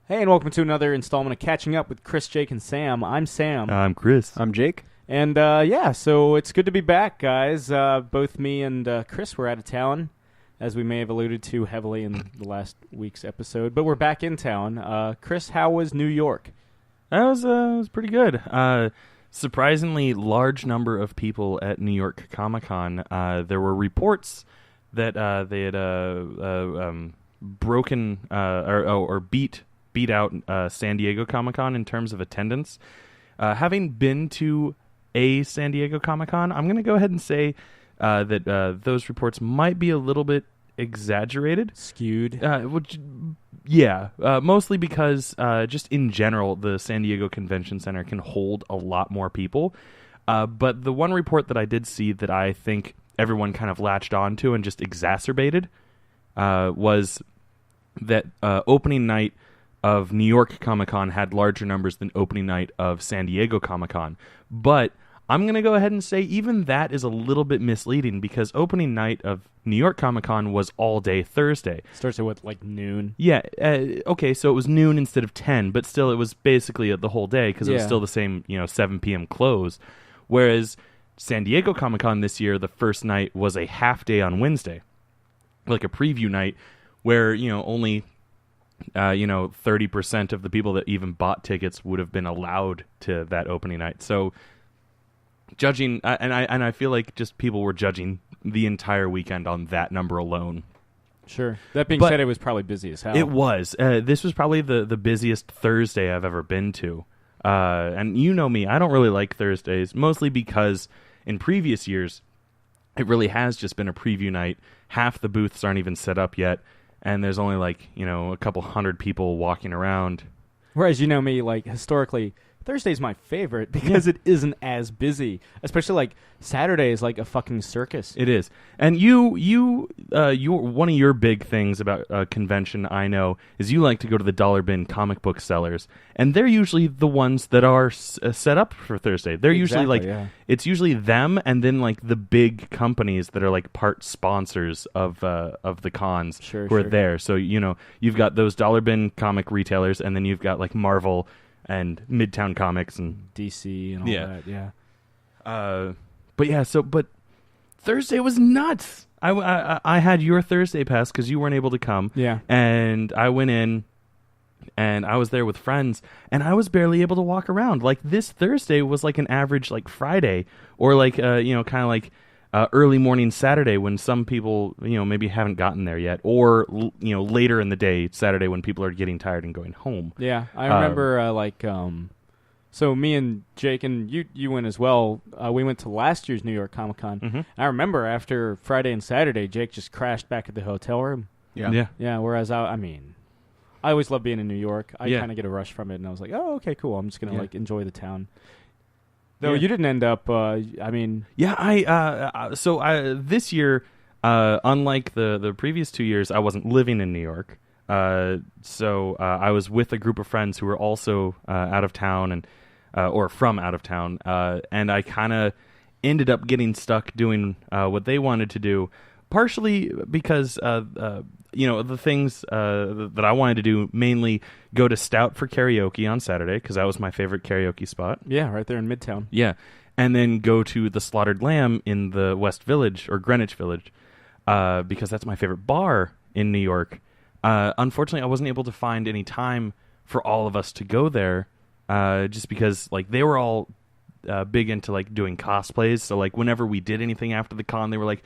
Hey, and welcome to another installment of Catching Up with Chris, Jake, and Sam. I'm Sam. I'm Chris. I'm Jake. And, so it's good to be back, guys. Both me and Chris were out of town, as we may have alluded to heavily in the last week's episode. But we're back in town. Chris, how was New York? That was pretty good. Surprisingly large number of people at New York Comic Con. There were reports that they had broken or beat out San Diego Comic Con in terms of attendance. Having been to a San Diego Comic Con, I'm going to go ahead and say that those reports might be a little bit exaggerated. Skewed. Mostly because just in general, the San Diego Convention Center can hold a lot more people. But the one report that I did see that I think everyone kind of latched onto and just exacerbated was that opening night of New York Comic Con had larger numbers than opening night of San Diego Comic Con. But I'm going to go ahead and say even that is a little bit misleading because opening night of New York Comic Con was all day Thursday. Starts at what, like noon? Yeah. Okay, so it was noon instead of 10, but still it was basically the whole day because it was still the same, 7 p.m. close. Whereas San Diego Comic Con this year, the first night was a half day on Wednesday, like a preview night where, only 30% of the people that even bought tickets would have been allowed to that opening night. So judging, and I feel like just people were judging the entire weekend on that number alone. Sure. That being said, it was probably busy as hell. It was. This was probably the busiest Thursday I've ever been to. And you know me, I don't really like Thursdays, mostly because in previous years, it really has just been a preview night. Half the booths aren't even set up yet. And there's only a couple hundred people walking around. Whereas, you know me, historically, Thursday's my favorite because it isn't as busy. Especially, Saturday is like a fucking circus. It is. And you one of your big things about a convention, I know, is you like to go to the dollar bin comic book sellers. And they're usually the ones that are set up for Thursday. They're usually it's usually them and then the big companies that are part sponsors of the cons who are there. So, you've got those dollar bin comic retailers and then you've got Marvel and Midtown Comics and DC and all that, But Thursday was nuts. I had your Thursday pass because you weren't able to come. Yeah. And I went in, and I was there with friends, and I was barely able to walk around. This Thursday was an average Friday, or early morning Saturday when some people maybe haven't gotten there yet, or later in the day Saturday when people are getting tired and going home. Yeah, I remember so me and Jake and you went as well. We went to last year's New York Comic Con. Mm-hmm. I remember after Friday and Saturday, Jake just crashed back at the hotel room. Yeah. Whereas I always love being in New York. I kind of get a rush from it, and I was like, oh, okay, cool. I'm just gonna enjoy the town. Though you didn't end up. This year, unlike the previous 2 years, I wasn't living in New York. So I was with a group of friends who were also out of town or from out of town, and I kind of ended up getting stuck doing what they wanted to do, partially because the things that I wanted to do, mainly go to Stout for karaoke on Saturday because that was my favorite karaoke spot. Yeah, right there in Midtown. Yeah, and then go to the Slaughtered Lamb in the West Village or Greenwich Village because that's my favorite bar in New York. Unfortunately, I wasn't able to find any time for all of us to go there, just because they were all big into doing cosplays. So whenever we did anything after the con, they were like,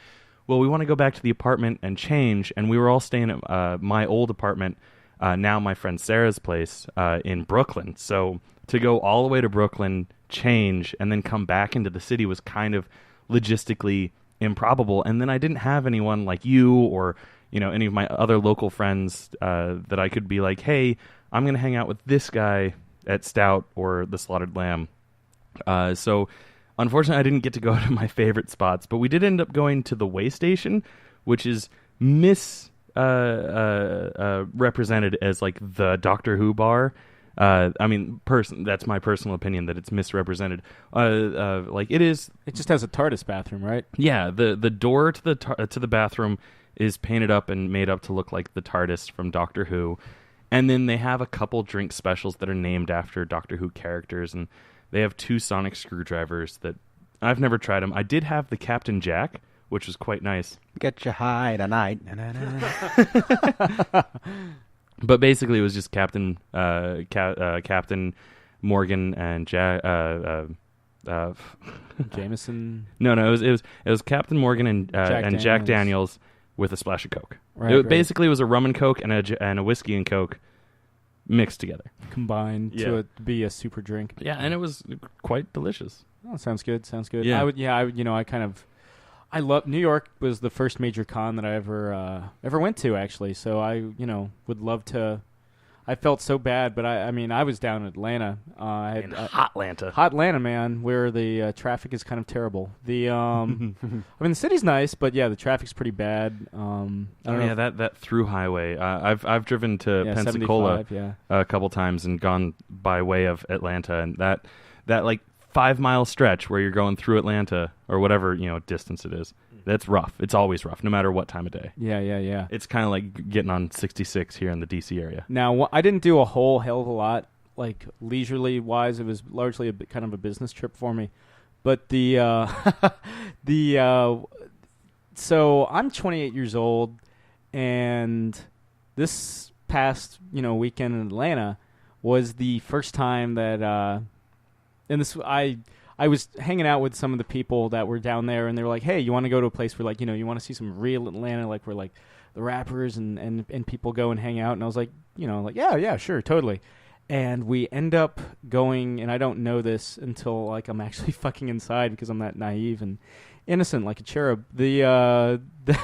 "Well, we want to go back to the apartment and change." And we were all staying at my old apartment, now my friend Sarah's place in Brooklyn. So to go all the way to Brooklyn, change, and then come back into the city was kind of logistically improbable. And then I didn't have anyone like you or any of my other local friends that I could be like, hey, I'm going to hang out with this guy at Stout or the Slaughtered Lamb. So unfortunately, I didn't get to go to my favorite spots, but we did end up going to the Way Station, which is represented as the Doctor Who bar. That's my personal opinion that it's misrepresented. It is. It just has a TARDIS bathroom, right? Yeah, the door to the bathroom is painted up and made up to look like the TARDIS from Doctor Who, And then they have a couple drink specials that are named after Doctor Who characters, and they have 2 sonic screwdrivers that I've never tried them. I did have the Captain Jack, which was quite nice. Get you high tonight. But basically, it was just Captain Morgan and Jack. Jameson. No, it was Captain Morgan and Jack Daniels with a splash of Coke. Right, basically, it was a rum and Coke and a whiskey and Coke mixed together, combined to be a super drink. Yeah, and it was quite delicious. Oh, sounds good. Yeah. I love New York. Was the first major con that I ever went to, actually. So I would love to. I felt so bad, but I was down in Atlanta. Hot Atlanta, man, where the traffic is kind of terrible. The the city's nice, but yeah, the traffic's pretty bad. That through highway. I've driven to Pensacola a couple times and gone by way of Atlanta, and that like 5-mile stretch where you're going through Atlanta or whatever distance it is. That's rough. It's always rough, no matter what time of day. Yeah. It's kind of like getting on 66 here in the D.C. area. Now, I didn't do a whole hell of a lot, like leisurely wise. It was largely kind of a business trip for me. But so I'm 28 years old, and this past weekend in Atlanta was the first time that I was hanging out with some of the people that were down there, and they were like, hey, you want to go to a place where, you want to see some real Atlanta, like where, like, the rappers and people go and hang out? And I was like, yeah, sure, totally. And we end up going, and I don't know this until, like, I'm actually fucking inside because I'm that naive and innocent like a cherub, that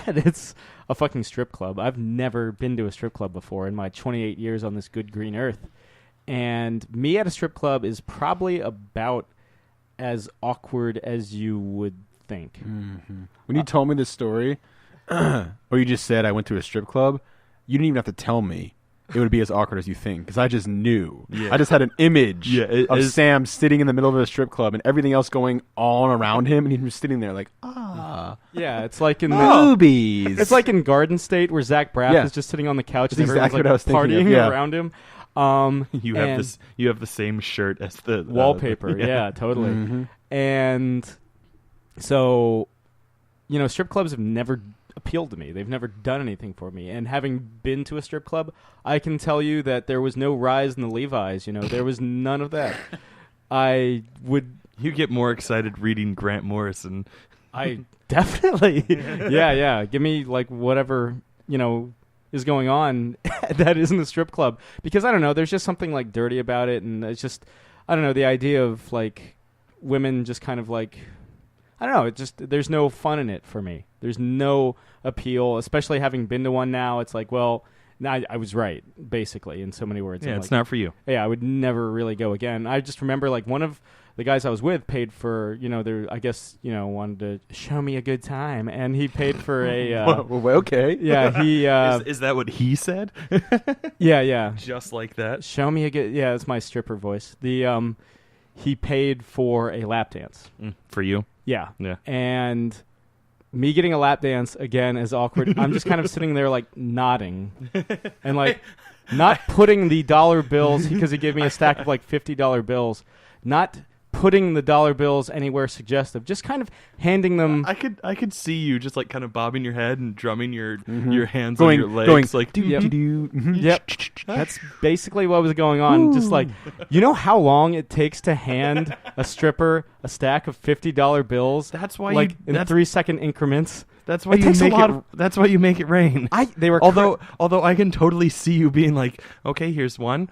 it's a fucking strip club. I've never been to a strip club before in my 28 years on this good green earth. And me at a strip club is probably about as awkward as you would think. Mm-hmm. When you told me this story, or you just said I went to a strip club, you didn't even have to tell me. It would be as awkward as you think, because I just knew. Yeah. I just had an image of Sam sitting in the middle of a strip club and everything else going on around him, and he was sitting there like, Yeah, it's like in boobies. It's like in Garden State where Zach Braff is just sitting on the couch and everyone's exactly like partying around him. You have the same shirt as the wallpaper. Yeah, totally. Mm-hmm. And so, strip clubs have never appealed to me. They've never done anything for me. And having been to a strip club, I can tell you that there was no rise in the Levi's. There was none of that. You get more excited reading Grant Morrison. I definitely. Yeah. Give me like whatever is going on that isn't a strip club, because I don't know, there's just something like dirty about it, and it's just, I don't know, the idea of like women just kind of like, I don't know, it just, there's no fun in it for me. There's no appeal, especially having been to one now. It's like, well, I was right, basically, in so many words. Yeah, it's not for you. Yeah, I would never really go again. I just remember like one of the guys I was with paid for, I guess, wanted to show me a good time, and he paid for a... okay. Yeah, he... is that what he said? Yeah. Just like that? Show me a good... Yeah, that's my stripper voice. He paid for a lap dance. For you? Yeah. Yeah. And me getting a lap dance, again, is awkward. I'm just kind of sitting there, like, nodding. And, like, not putting the dollar bills, because he gave me a stack of, like, $50 bills. Not putting the dollar bills anywhere suggestive, just kind of handing them. I could see you just like kind of bobbing your head and drumming your hands on your legs, like Yep. That's basically what was going on. Ooh. Just like, how long it takes to hand a stripper a stack of $50 bills? That's why in 3-second increments. That's why That's why you make it rain. Although I can totally see you being like, okay, here's one.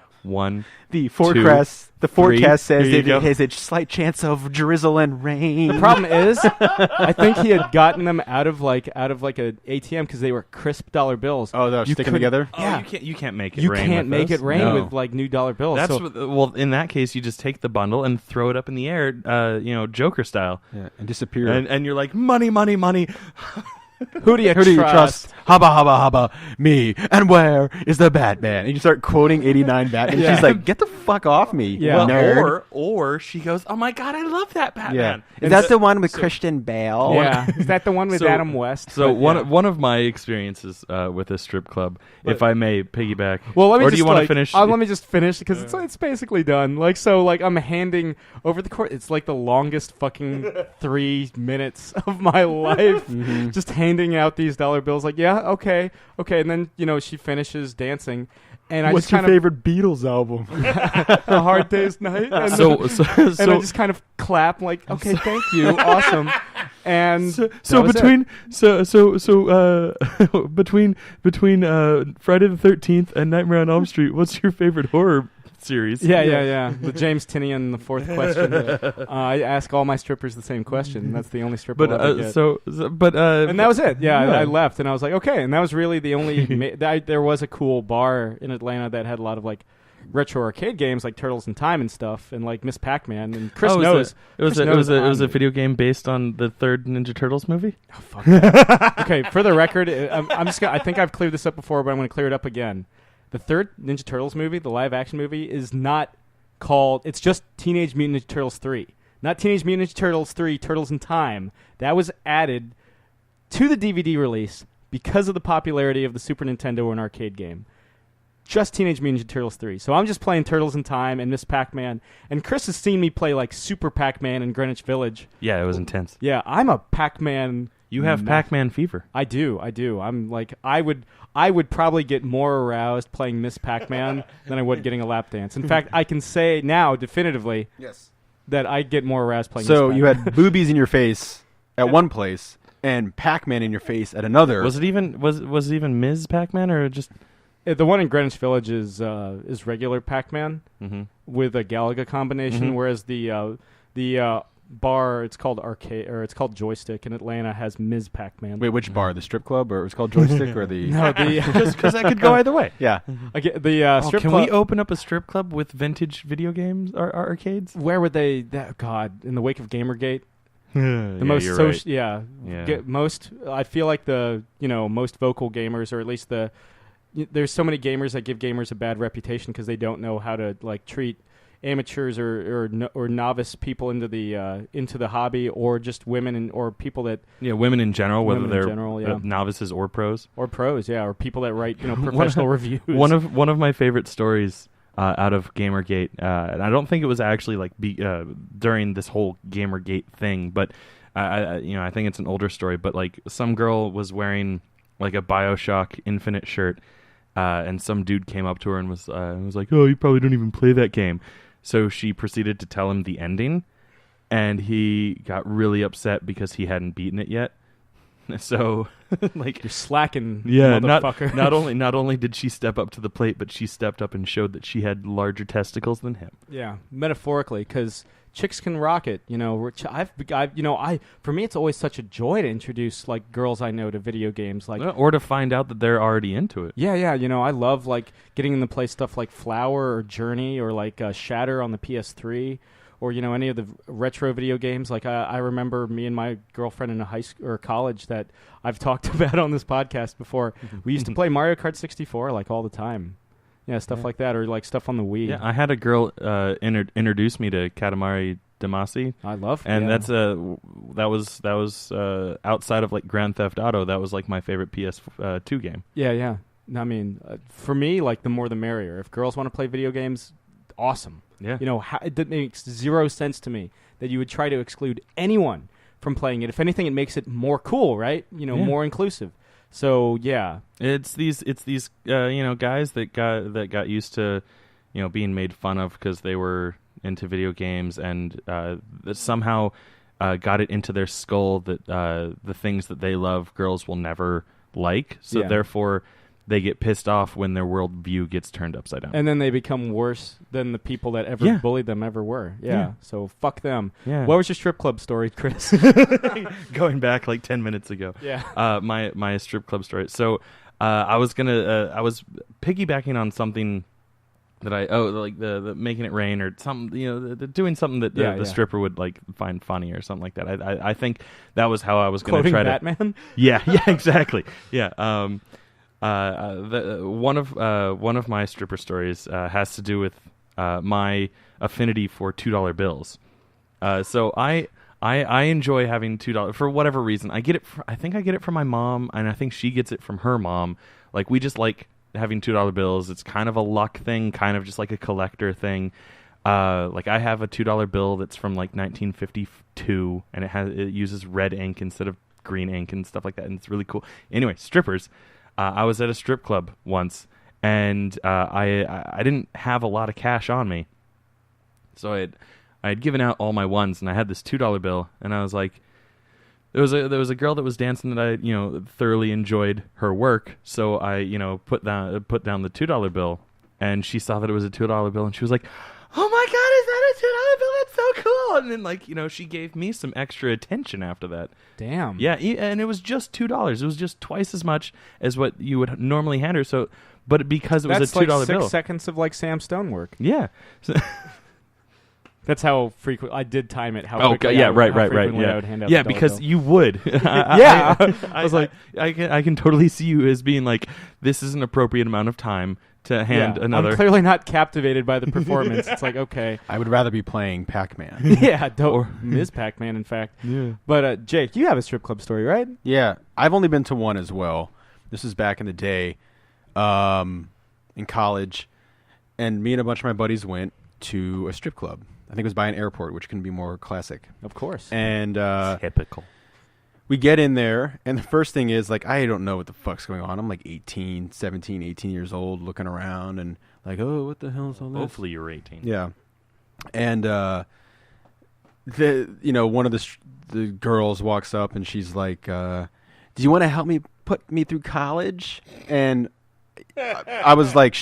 The forecast says it has a slight chance of drizzle and rain. The problem is, I think he had gotten them out of like an ATM because they were crisp dollar bills. Oh, they're sticking together. Yeah, you can't make it. You rain can't with make those. it rain No. with like new dollar bills. Well, in that case, you just take the bundle and throw it up in the air, Joker style. Yeah, and disappear. And you're like, money. Who do you trust? hubba, hubba, hubba, me, and where is the Batman? And you start quoting 89 Batman. Yeah. She's like, get the fuck off me, Yeah. Well, nerd. or she goes, oh my god, I love that Batman. Yeah. Is that the one with Christian Bale? Yeah. Is that the one with So- Adam West? So But, one of my experiences with a strip club, if I may piggyback. Well, let me or just do you want to like, finish? let me just finish because it's basically done. Like so, like I'm handing over the court. It's like the longest fucking 3 minutes of my life, just handing out these dollar bills. Like, yeah, okay, and then she finishes dancing, and I What's just your kind favorite Beatles album? of A Hard Day's Night. And so and I just kind of clap like, okay, thank you, awesome. And between between Friday the 13th and Nightmare on Elm Street, what's your favorite horror series? Yeah. The James Tinian, the fourth question. I ask all my strippers the same question. That's the only stripper But I'll ever get. and that was it. Yeah, yeah. I left, and I was like, okay. And that was really the only. There was a cool bar in Atlanta that had a lot of like retro arcade games, like Turtles in Time and stuff, and like Miss Pac-Man. And Chris knows. It was a video game based on the third Ninja Turtles movie. Oh, fuck that. Okay, for the record, I'm just. I think I've cleared this up before, but I'm going to clear it up again. The third Ninja Turtles movie, the live-action movie, is not called. It's just Teenage Mutant Ninja Turtles 3, not Teenage Mutant Ninja Turtles 3: Turtles in Time. That was added to the DVD release because of the popularity of the Super Nintendo and arcade game. Just Teenage Mutant Ninja Turtles 3. So I'm just playing Turtles in Time and Miss Pac-Man. And Chris has seen me play like Super Pac-Man in Greenwich Village. Yeah, it was intense. Yeah, I'm a Pac-Man. You have Pac-Man fever. I do. I'm like, I would probably get more aroused playing Miss Pac-Man than I would getting a lap dance. In fact, I can say now definitively that I get more aroused playing Miss So Pac-Man. you had boobies in your face at one place and Pac-Man in your face at another. Was it even Ms. Pac-Man or just? The one in Greenwich Village is regular Pac-Man with a Galaga combination, whereas the bar, it's called arcade, or it's called Joystick in Atlanta, has Ms. Pac-Man. Wait, which bar? The strip club, or it was called Joystick, or the? No, Because that could go either way. Yeah. The strip can club. we open up a strip club with vintage video games or arcades? Where would they? God, in the wake of Gamergate, The most you're social. right. Yeah. Most. I feel like the most vocal gamers, or at least there's so many gamers that give gamers a bad reputation because they don't know how to like treat amateurs or novice people into the hobby, or just women or people that women in general, whether women in they're general, novices or pros, or people that write professional reviews. One of my favorite stories out of Gamergate, and I don't think it was actually like during this whole Gamergate thing, but I think it's an older story. But like some girl was wearing like a BioShock Infinite shirt. And some dude came up to her and was like, "Oh, you probably don't even play that game." So she proceeded to tell him the ending, and he got really upset because he hadn't beaten it yet. So, like, you're slacking, yeah. motherfucker. Not only did she step up to the plate, but she stepped up and showed that she had larger testicles than him. Yeah, metaphorically, because chicks can rock it. For me, it's always such a joy to introduce like girls I know to video games, like or to find out that they're already into it. Yeah. I love like getting them to play stuff like Flower or Journey or like Shatter on the PS3, or any of the retro video games. Like I remember me and my girlfriend in a high school or college that I've talked about on this podcast before. We used to play Mario Kart 64 like all the time. Yeah, stuff like that, or like stuff on the Wii. Yeah, I had a girl introduce me to Katamari Damacy. I love, and that was outside of like Grand Theft Auto. That was like my favorite PS2 game. Yeah. I mean, for me, like the more the merrier. If girls want to play video games, awesome. Yeah, it makes zero sense to me that you would try to exclude anyone from playing it. If anything, it makes it more cool, right? More inclusive. So yeah, it's these guys that got used to being made fun of because they were into video games, and that somehow got it into their skull that the things that they love girls will never like. So therefore, they get pissed off when their worldview gets turned upside down, and then they become worse than the people that ever bullied them ever were. Yeah. So fuck them. Yeah. What was your strip club story, Chris? Going back like 10 minutes ago. Yeah. My strip club story. So I was piggybacking on something that like the making it rain or something, doing something that the stripper would like find funny or something like that. I think that was how I was going to try Batman? Yeah, exactly. Yeah. One of my stripper stories has to do with my affinity for $2 bills. So I enjoy having $2 for whatever reason. I think I get it from my mom, and I think she gets it from her mom. Like, we just like having $2 bills. It's kind of a luck thing, kind of just like a collector thing. Like, I have a $2 bill that's from like 1952, and it uses red ink instead of green ink and stuff like that, and it's really cool. Anyway, strippers. I was at a strip club once, and I didn't have a lot of cash on me, so I had given out all my ones, and I had this $2 bill, and I was like, there was a girl that was dancing that I thoroughly enjoyed her work, so I put down the $2 bill, and she saw that it was a $2 bill, and she was like, "Oh my God, is that a $2 bill? That's so cool!" And then she gave me some extra attention after that. Damn. Yeah, and it was just $2. It was just twice as much as what you would normally hand her. So, but because it was a $2 bill, 6 seconds of like Sam Stone work. Yeah. That's how frequent I did time it. Right. Yeah. I would hand out the because bill. you would. I was like, I can totally see you as being like, this is an appropriate amount of time to hand another. I'm clearly not captivated by the performance. It's like, okay, I would rather be playing Pac-Man. Yeah, Ms. Pac-Man, in fact. Yeah. But Jake, you have a strip club story, right? Yeah, I've only been to one as well. This is back in the day, in college, and me and a bunch of my buddies went to a strip club. I think it was by an airport, which can be more classic. Of course. And typical. We get in there, and the first thing is, like, I don't know what the fuck's going on. I'm like 17, 18 years old, looking around, and like, oh, what the hell is all this? Hopefully you're 18. Yeah. And one of the girls walks up, and she's like, "Do you want to help me put me through college?" And I was like,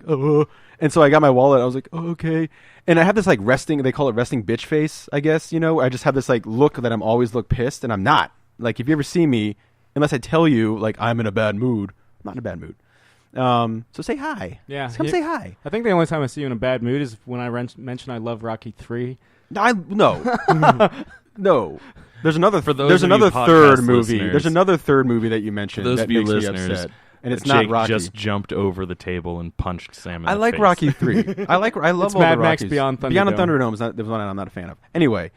oh. And so I got my wallet. I was like, oh, okay. And I have this like they call it resting bitch face, I guess. I just have this like look that I'm always look pissed, and I'm not. Like, if you ever see me, unless I tell you like I'm in a bad mood, I'm not in a bad mood. So say hi. Yeah. Just come say hi. I think the only time I see you in a bad mood is when I mention I love Rocky 3. No. No. There's another third movie. Listeners, There's another third movie that you mentioned for those that of you makes listeners, me upset. And it's Jake not Rocky. just jumped over the table and punched Sam in I the like face. Rocky 3. I love it's all Mad the Max Rockies. Beyond Thunderdome. Beyond Thunderdome is the one I'm not a fan of. Anyway,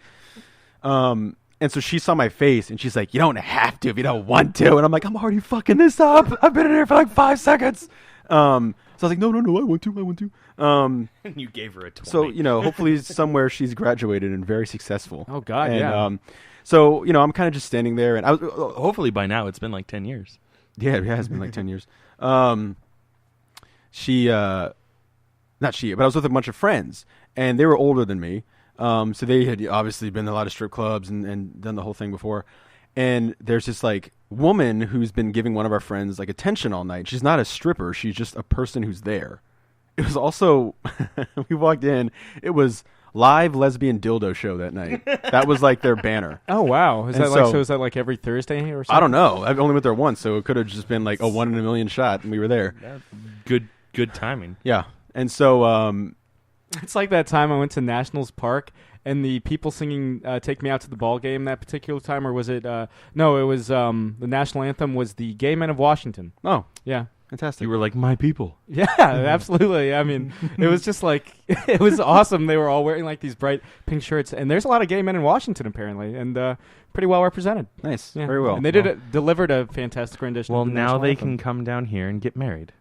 and so she saw my face, and she's like, "You don't have to if you don't want to." And I'm like, "I'm already fucking this up. I've been in here for like 5 seconds." So I was like, "No, I want to." And you gave her a 20. So, hopefully somewhere she's graduated and very successful. Oh, God, and, yeah. So, I'm kind of just standing there, and I was hopefully by now it's been like 10 years. Yeah, it has been like 10 years. Not she, but I was with a bunch of friends, and they were older than me. So they had obviously been to a lot of strip clubs and done the whole thing before. And there's this like woman who's been giving one of our friends like attention all night. She's not a stripper. She's just a person who's there. It was also, we walked in, it was live lesbian dildo show that night. That was like their banner. Oh, wow. Is that like every Thursday or something? I don't know. I've only went there once, so it could have just been like a 1 in a million shot, and we were there. Good timing. Yeah. And so it's like that time I went to Nationals Park and the people singing Take Me Out to the Ball Game that particular time, or was it no, it was the national anthem was the Gay Men of Washington. Oh. Yeah. Fantastic. You were like, my people. Yeah, absolutely. I mean, it was just like, it was awesome. They were all wearing like these bright pink shirts, and there's a lot of gay men in Washington apparently, and pretty well represented. Nice. Yeah. Very well. And they delivered a fantastic rendition. Well, of the now national they anthem. can come down here and get married.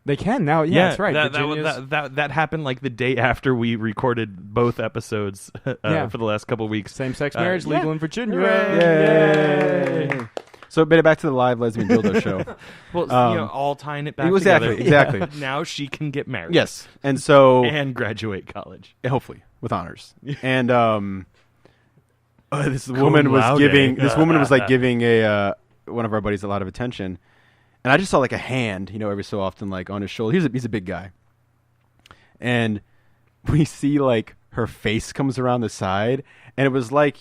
They can now. Yeah, that's right. That happened like the day after we recorded both episodes for the last couple of weeks. Same-sex marriage legal in Virginia. Yay! So, back to the live lesbian dildo show. Well, all tying it back together. Exactly. Now she can get married. Yes, and so and graduate college, hopefully with honors. And this woman was giving a one of our buddies a lot of attention, and I just saw like a hand, every so often, like on his shoulder. He's a big guy, and we see like her face comes around the side, and it was like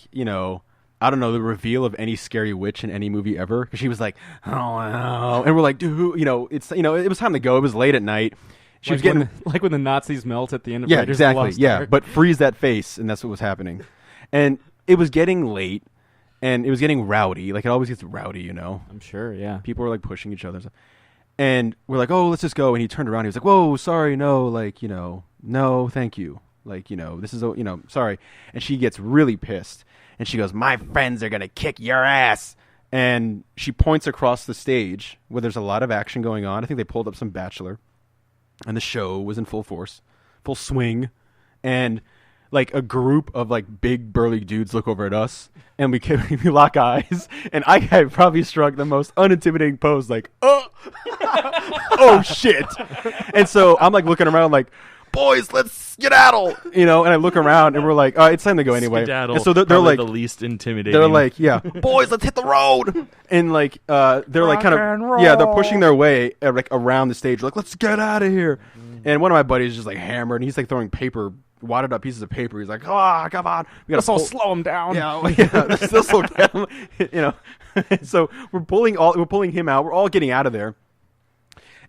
I don't know, the reveal of any scary witch in any movie ever. Because she was like, oh, no. And we're like, dude, it was time to go. It was late at night. She was getting like when the Nazis melt at the end of yeah, Raiders of the exactly, Lost yeah. Ark. But freeze that face, and that's what was happening. And it was getting late, and it was getting rowdy. Like it always gets rowdy, you know. I'm sure, yeah. People were like pushing each other, and stuff. And we're like, oh, let's just go. And he turned around. He was like, whoa, sorry, no, like no, thank you, like this is sorry. And she gets really pissed, and she goes, my friends are gonna kick your ass. And she points across the stage where there's a lot of action going on. I think they pulled up some Bachelor, and the show was in full force, full swing, and like a group of like big burly dudes look over at us, and we lock eyes, and I had probably struck the most unintimidating pose, like oh shit. And so I'm like looking around like, boys, let's skedaddle, and I look around and we're like, it's time to go anyway. Skedaddle, and so they're like the least intimidating. they're like, yeah, boys, let's hit the road. And like they're like kind of they're pushing their way like around the stage, like, let's get out of here. And one of my buddies is just like hammered, and he's like throwing wadded up pieces of paper. He's like, come on, we gotta slow him down. Yeah, this will get him. So we're pulling him out. We're all getting out of there.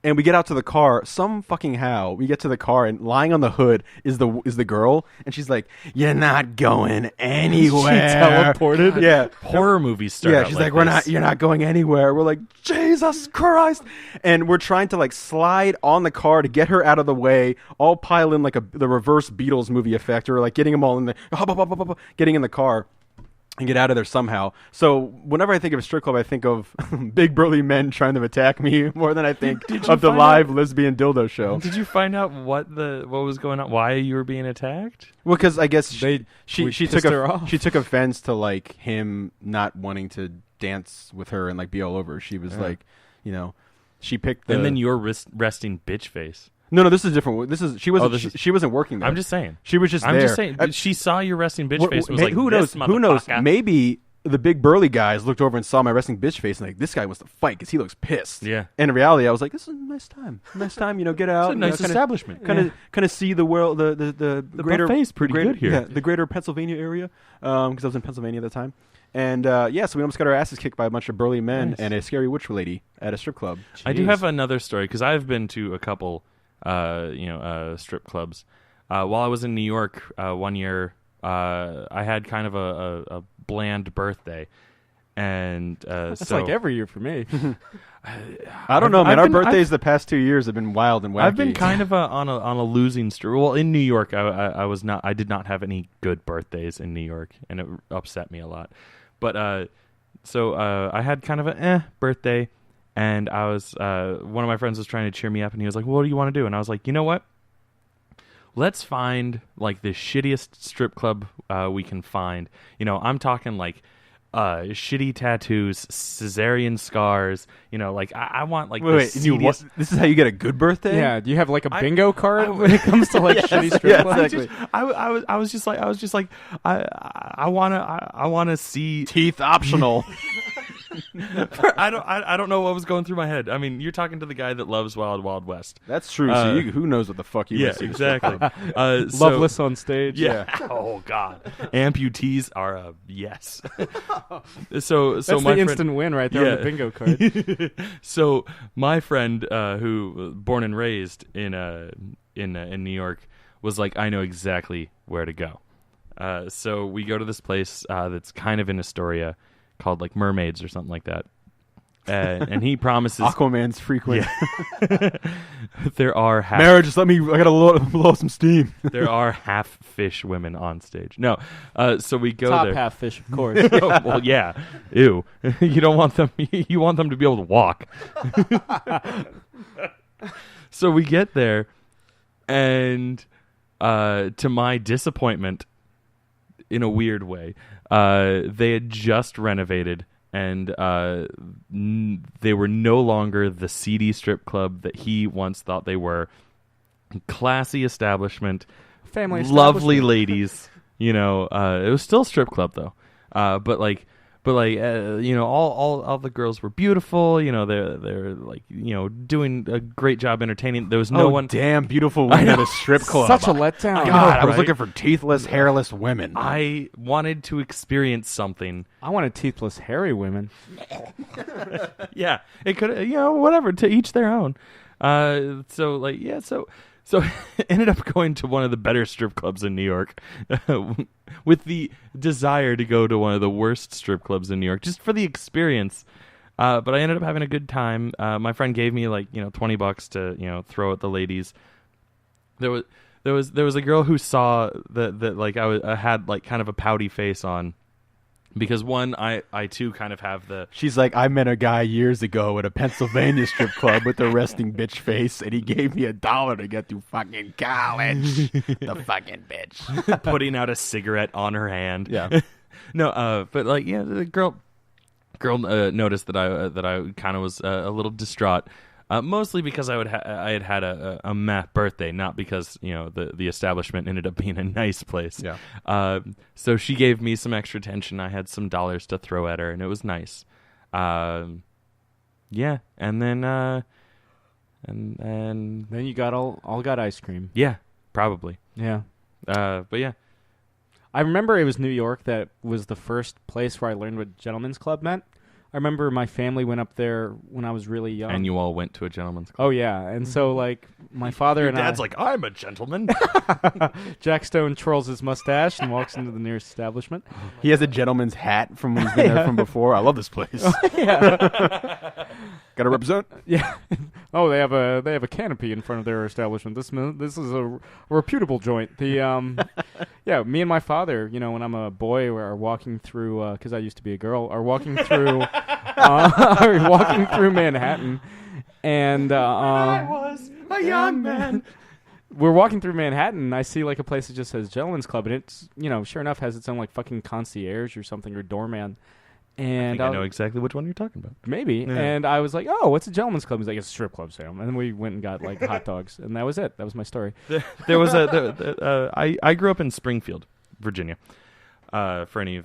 And we get out to the car. Some fucking how we get to the car, and lying on the hood is the girl, and she's like, "You're not going anywhere." She teleported. Yeah, horror movies start. Yeah, she's like, "You're not going anywhere." We're like, Jesus Christ, and we're trying to like slide on the car to get her out of the way. All pile in like the reverse Beatles movie effect, or like getting them all in the getting in the car. And get out of there somehow. So whenever I think of a strip club, I think of big burly men trying to attack me more than I think of the live lesbian dildo show. Did you find out what was going on? Why you were being attacked? Well, because I guess she took offense to like him not wanting to dance with her and like be all over. She was like, she picked and then your resting bitch face. No, this is different. She wasn't working there. I'm just saying. She was just there. I'm just saying. She saw your resting bitch face and was like, who knows? Maybe the big burly guys looked over and saw my resting bitch face and like, this guy wants to fight because he looks pissed. Yeah. And in reality, I was like, this is a nice time. Get out. It's a nice establishment. Kind of see the world, the greater buffet's pretty good here. Yeah, the greater Pennsylvania area, because I was in Pennsylvania at the time. And so we almost got our asses kicked by a bunch of burly men and a scary witch lady at a strip club. Jeez. I do have another story because I've been to a couple strip clubs. While I was in New York one year, I had kind of a bland birthday, and that's like every year for me. I don't know, man. Our birthdays the past 2 years have been wild and wacky. I've been kind of on a losing streak. Well, in New York, I did not have any good birthdays in New York, and it upset me a lot. But so I had kind of a birthday. And I was, one of my friends was trying to cheer me up, and he was like, well, what do you want to do? And I was like, you know what? Let's find, like, the shittiest strip club we can find. I'm talking, like, shitty tattoos, cesarean scars. Like, I want, like, wait, this is how you get a good birthday? Yeah, do you have, like, a bingo card when it comes to, like, shitty strip clubs? Exactly. I was just like, I want to see... Teeth optional. I don't know what was going through my head. I mean, you're talking to the guy that loves Wild Wild West. That's true. So who knows what the fuck you went to? Exactly. Loveless on stage. Yeah. Oh God. Amputees are a yes. so that's my the instant win right there on the bingo card. So my friend, who born and raised in New York, was like, I know exactly where to go. So we go to this place that's kind of in Astoria, called like Mermaids or something like that. And he promises Aquaman's frequent. Yeah. There are Mara, just let me. I gotta blow some steam. There are half fish women on stage. No, so we go Top there. half fish, of course. Well, yeah. Ew. You don't want them. You want them to be able to walk. So we get there, and to my disappointment, in a weird way, they had just renovated, and they were no longer the seedy strip club that he once thought they were. Classy establishment, family lovely ladies. It was still a strip club though. But all the girls were beautiful. They're like doing a great job entertaining. There was no one. Damn beautiful women at a strip club. Such a letdown. God, I was looking for teethless, hairless women. I wanted to experience something. I wanted teethless, hairy women. Yeah, it could. Whatever. To each their own. So ended up going to one of the better strip clubs in New York with the desire to go to one of the worst strip clubs in New York just for the experience. But I ended up having a good time. My friend gave me $20 to throw at the ladies. There was a girl who saw that I had kind of a pouty face on. Because one, I too kind of have the... She's like, I met a guy years ago at a Pennsylvania strip club with a resting bitch face, and he gave me $1 to get through fucking college. The fucking bitch. Putting out a cigarette on her hand. Yeah. No, but the girl noticed that I kind of was a little distraught. Mostly because I had had a meh birthday, not because the establishment ended up being a nice place. Yeah. So she gave me some extra attention. I had some dollars to throw at her, and it was nice. Yeah, and then then you got all got ice cream. Yeah, probably. Yeah. But yeah, I remember it was New York that was the first place where I learned what gentleman's club meant. I remember my family went up there when I was really young. And you all went to a gentleman's club. Oh, yeah. And so, my father Your and dad's like, I'm a gentleman. Jack Stone twirls his mustache and walks into the nearest establishment. He has a gentleman's hat from when he's been there from before. I love this place. Yeah. Gotta represent. Yeah. Oh, they have a canopy in front of their establishment. This is a reputable joint. The yeah, me and my father, when I'm a boy, are walking through because I used to be a girl, are walking through walking through Manhattan, and I was a young man. We're walking through Manhattan, and I see a place that just says Gentleman's Club, and it's sure enough has its own fucking concierge or something or doorman. And I know exactly which one you're talking about. Maybe. Yeah. And I was like, oh, what's a gentleman's club? He's like, it's a strip club, Sam. And then we went and got hot dogs, and that was it. That was my story. There was I grew up in Springfield, Virginia. For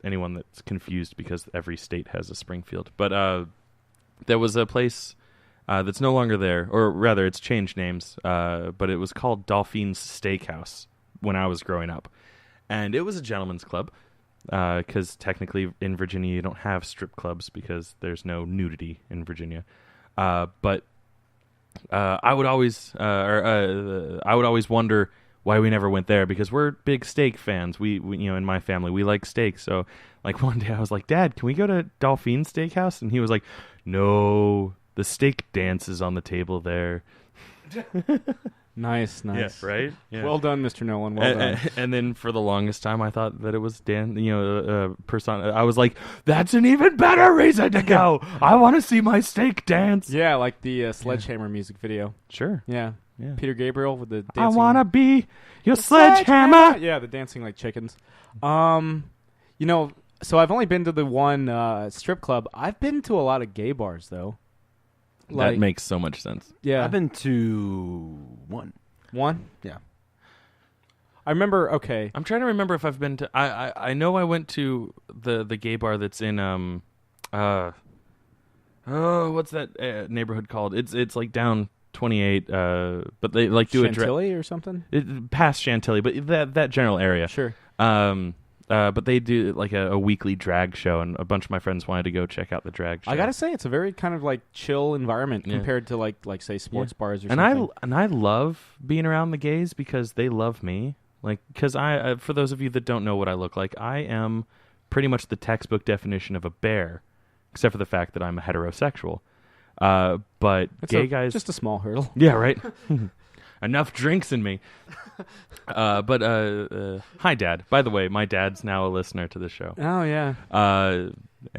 anyone that's confused, because every state has a Springfield. But there was a place that's no longer there, or rather, it's changed names. But it was called Dolphin's Steakhouse when I was growing up, and it was a gentleman's club. Because technically in Virginia you don't have strip clubs because there's no nudity in Virginia. But I would always wonder why we never went there, because we're big steak fans. We in my family we like steak. So one day I was like, Dad, can we go to Dolphin Steakhouse? And he was like, no, the steak dance is on the table there. Nice. Yeah, right? Yeah. Well done, Mr. Nolan. Well done. And then for the longest time, I thought that it was Dan. I was like, that's an even better reason to go. I want to see my steak dance. Yeah, like the Sledgehammer music video. Sure. Yeah. Yeah. Peter Gabriel with the dancing. I want to be your sledgehammer. Yeah, the dancing like chickens. So I've only been to the one strip club. I've been to a lot of gay bars, though. That makes so much sense. Yeah. I've been to one. One? Yeah. I remember, okay. I'm trying to remember if I've been to... I know I went to the gay bar that's in... what's that neighborhood called? It's down 28, but they do Chantilly or something? Past Chantilly, but that general area. Sure. But they do a weekly drag show, and a bunch of my friends wanted to go check out the drag show. I gotta say, it's a very kind of chill environment compared to say sports bars or something. And I love being around the gays because they love me. Because I for those of you that don't know what I look like, I am pretty much the textbook definition of a bear, except for the fact that I'm a heterosexual. But it's gay guys, just a small hurdle. Yeah, right. Enough drinks in me. But hi, Dad. By the way, my dad's now a listener to the show. Oh, yeah.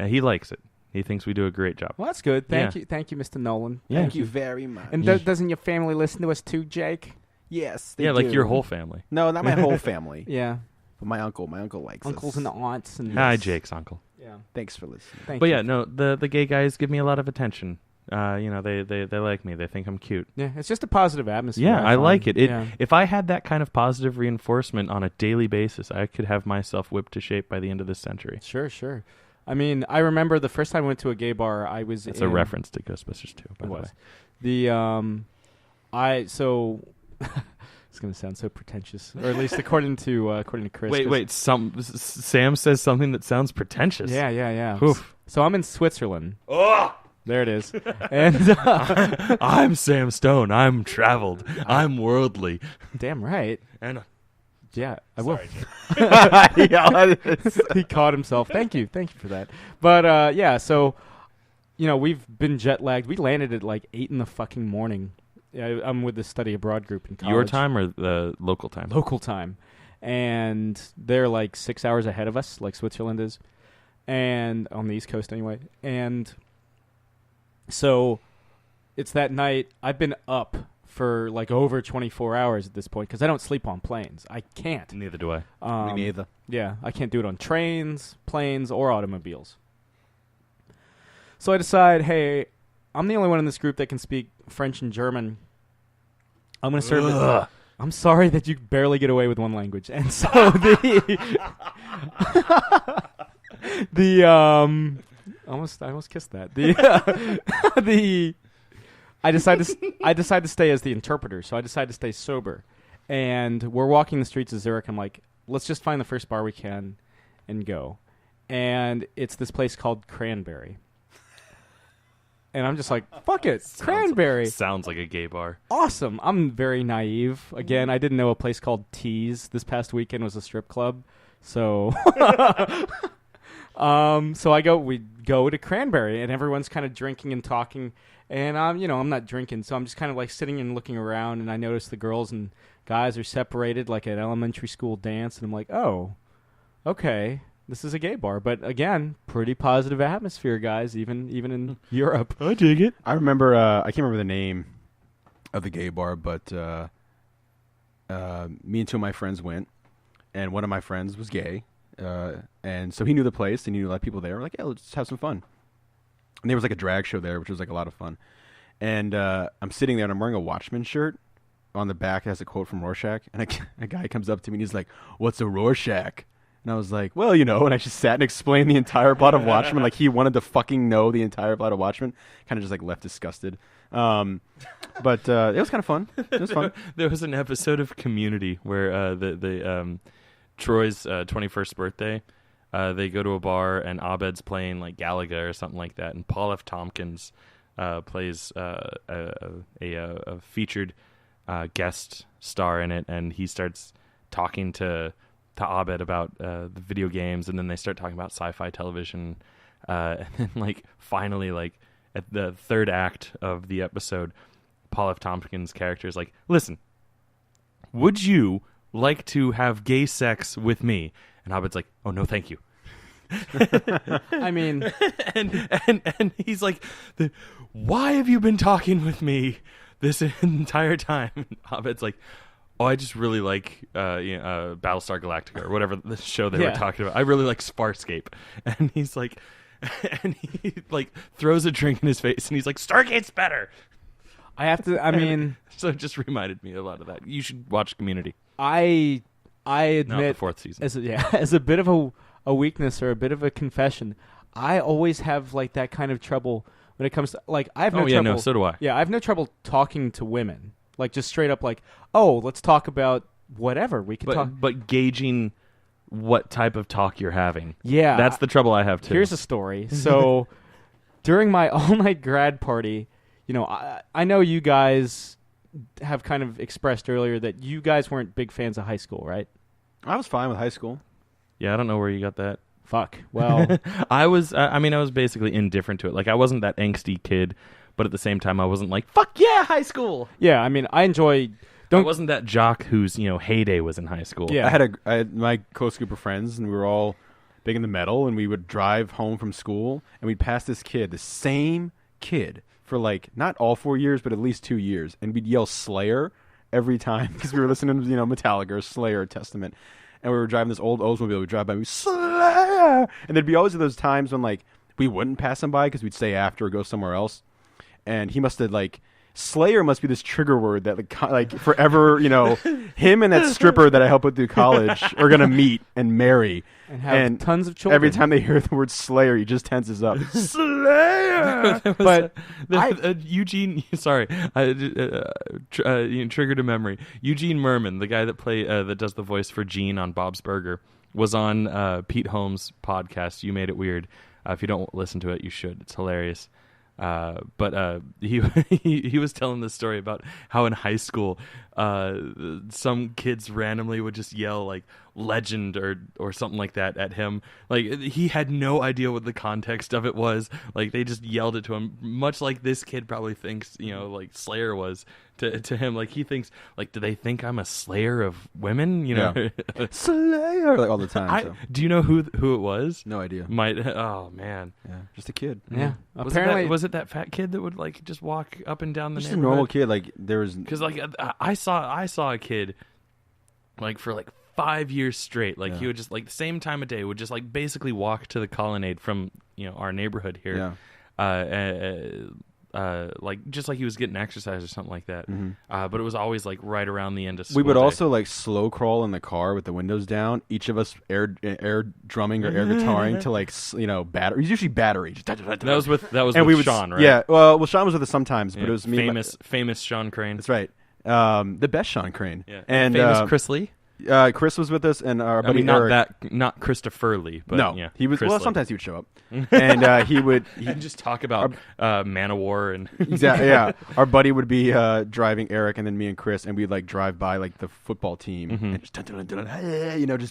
He likes it. He thinks we do a great job. Well, that's good. Thank you, Mr. Nolan. Yeah. Thank you very much. And doesn't your family listen to us too, Jake? Yes, they do. Your whole family. No, not my whole family. Yeah. But my uncle likes uncles us. and aunts. And hi, Jake's uncle. Yeah. Thanks for listening. Thank you. Yeah, no, the gay guys give me a lot of attention. They like me. They think I'm cute. Yeah, it's just a positive atmosphere. Yeah, I like it. Yeah. If I had that kind of positive reinforcement on a daily basis, I could have myself whipped to shape by the end of this century. Sure. I mean, I remember the first time I went to a gay bar, I was It's a reference to Ghostbusters 2, by the way. It's going to sound so pretentious, or at least according to Chris. Wait. Sam says something that sounds pretentious. Yeah. Oof. So I'm in Switzerland. Oh! There it is. And I'm Sam Stone. I'm traveled. I'm worldly. damn right. And Yeah, I will. Yeah, He caught himself. Thank you for that. But yeah, so we've been jet lagged. We landed at like 8 in the fucking morning. I'm with the study abroad group in college. your time or the local time? Local time, and they're like 6 hours ahead of us, like Switzerland is, and on the East Coast anyway. And so it's that night. I've been up for like over 24 hours at this point because I don't sleep on planes. I can't. Neither do I. me neither. Yeah, I can't do it on trains, planes, or automobiles. So I decide, hey, I'm the only one in this group that can speak French and German. I'm going to serve it. I'm sorry that you barely get away with one language. And so I almost kissed that. I decide to stay as the interpreter, so I decide to stay sober. And we're walking the streets of Zurich. I'm like, let's just find the first bar we can and go. And it's this place called Cranberry. And I'm just like, fuck it, Cranberry. Sounds like a gay bar. Awesome. I'm very naive. Again, I didn't know a place called Tease this past weekend was a strip club. So we go to Cranberry, and everyone's kind of drinking and talking. And I'm not drinking, so I'm just kind of like sitting and looking around, and I notice the girls and guys are separated like at elementary school dance, and I'm like, oh, okay. This is a gay bar, but again, pretty positive atmosphere, guys. Even in Europe, I dig it. I remember. I can't remember the name of the gay bar, but me and two of my friends went, and one of my friends was gay, and so he knew the place and he knew a lot of people there. We're like, yeah, let's just have some fun. And there was like a drag show there, which was like a lot of fun. And I'm sitting there and I'm wearing a Watchman shirt. On the back, it has a quote from Rorschach, and a guy comes up to me and he's like, "What's a Rorschach?" And I was like, well, and I just sat and explained the entire plot of Watchmen. Like, he wanted to fucking know the entire plot of Watchmen. Kind of just, like, left disgusted. But it was kind of fun. It was fun. There was an episode of Community where Troy's 21st birthday, they go to a bar, and Abed's playing, like, Galaga or something like that, and Paul F. Tompkins plays a featured guest star in it, and he starts talking to Abed about the video games, and then they start talking about sci-fi television, and then like finally, like at the third act of the episode, Paul F. Tompkins' character is like, "Listen, would you like to have gay sex with me?" And Abed's like, "Oh no, thank you." I mean, and he's like, "Why have you been talking with me this entire time?" And Abed's like, "Oh, I just really like Battlestar Galactica," or whatever the show they were talking about. "I really like Farscape." And he's like, and he like throws a drink in his face, and he's like, "Stargate's better." I have to. I mean, so it just reminded me a lot of that. You should watch Community. I admit, not the fourth season. As a bit of a weakness or a bit of a confession, I always have like that kind of trouble when it comes to like I have no trouble. No, so do I. Yeah, I have no trouble talking to women. Like, just straight up like, oh, let's talk about whatever. We can talk. But gauging what type of talk you're having. Yeah. That's the trouble I have, too. Here's a story. So, during my all-night grad party, I know you guys have kind of expressed earlier that you guys weren't big fans of high school, right? I was fine with high school. Yeah, I don't know where you got that. Fuck. Well. I was basically indifferent to it. Like, I wasn't that angsty kid. But at the same time, I wasn't like, fuck yeah, high school. Yeah, I mean, I enjoy... I wasn't that jock whose, heyday was in high school. Yeah. I had my close group of friends, and we were all big into metal, and we would drive home from school, and we'd pass this same kid, for like, not all 4 years, but at least 2 years, and we'd yell Slayer every time, because we were listening to, Metallica or Slayer or Testament, and we were driving this old Oldsmobile, we'd drive by, and we'd Slayer! And there'd be always those times when, like, we wouldn't pass him by, because we'd stay after or go somewhere else. And he must have, like, Slayer must be this trigger word that, like forever, him and that stripper that I helped with through college are going to meet and marry. And have tons of children. Every time they hear the word Slayer, he just tenses up. Slayer! But Eugene, sorry, triggered a memory. Eugene Merman, the guy that does the voice for Gene on Bob's Burger, was on Pete Holmes' podcast, You Made It Weird. If you don't listen to it, you should. It's hilarious. But he was telling this story about how in high school, some kids randomly would just yell like "legend" or something like that at him. Like he had no idea what the context of it was. Like they just yelled it to him, much like this kid probably thinks like Slayer was to him. Like he thinks like, do they think I'm a slayer of women? Slayer like all the time. Do you know who it was? No idea. Oh man, yeah, just a kid. Yeah. Apparently, was it that fat kid that would like just walk up and down the just neighborhood? a normal kid. Like there was because like I saw a kid like for like 5 years straight. Like he would just like the same time of day would just like basically walk to the colonnade from our neighborhood here. Like just like he was getting exercise or something like that. But it was always like right around the end of school. We would day. also like slow crawl in the car with the windows down. Each of us air drumming or air guitaring to like battery. It was usually battery. That was with Sean, right? Yeah. Well, Sean was with us sometimes, but it was me. Famous Sean Crane. That's right. The best Sean Crane. Yeah. And famous Chris Lee. Chris was with us, and our buddy not Christopher Lee, but no, yeah, he was. Chris Well, Lee. sometimes he would show up, and he would just talk about Man of War and exactly. Yeah, our buddy would be driving Eric, and then me and Chris, and we'd like drive by like the football team, and just just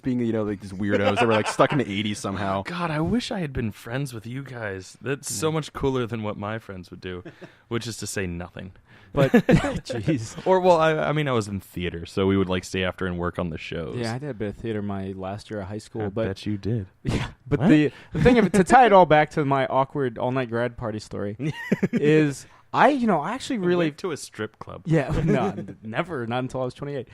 being like these weirdos that were like stuck in the '80s somehow. God, I wish I had been friends with you guys. That's so much cooler than what my friends would do, which is to say nothing. But jeez. Or well, I mean, I was in theater, so we would like stay after and work on the shows. Yeah, I did a bit of theater my last year of high school. I but bet you did. Yeah, but the thing of it, to tie it all back to my awkward all-night grad party story, is I actually really went to a strip club. Yeah, no, never, not until I was 28.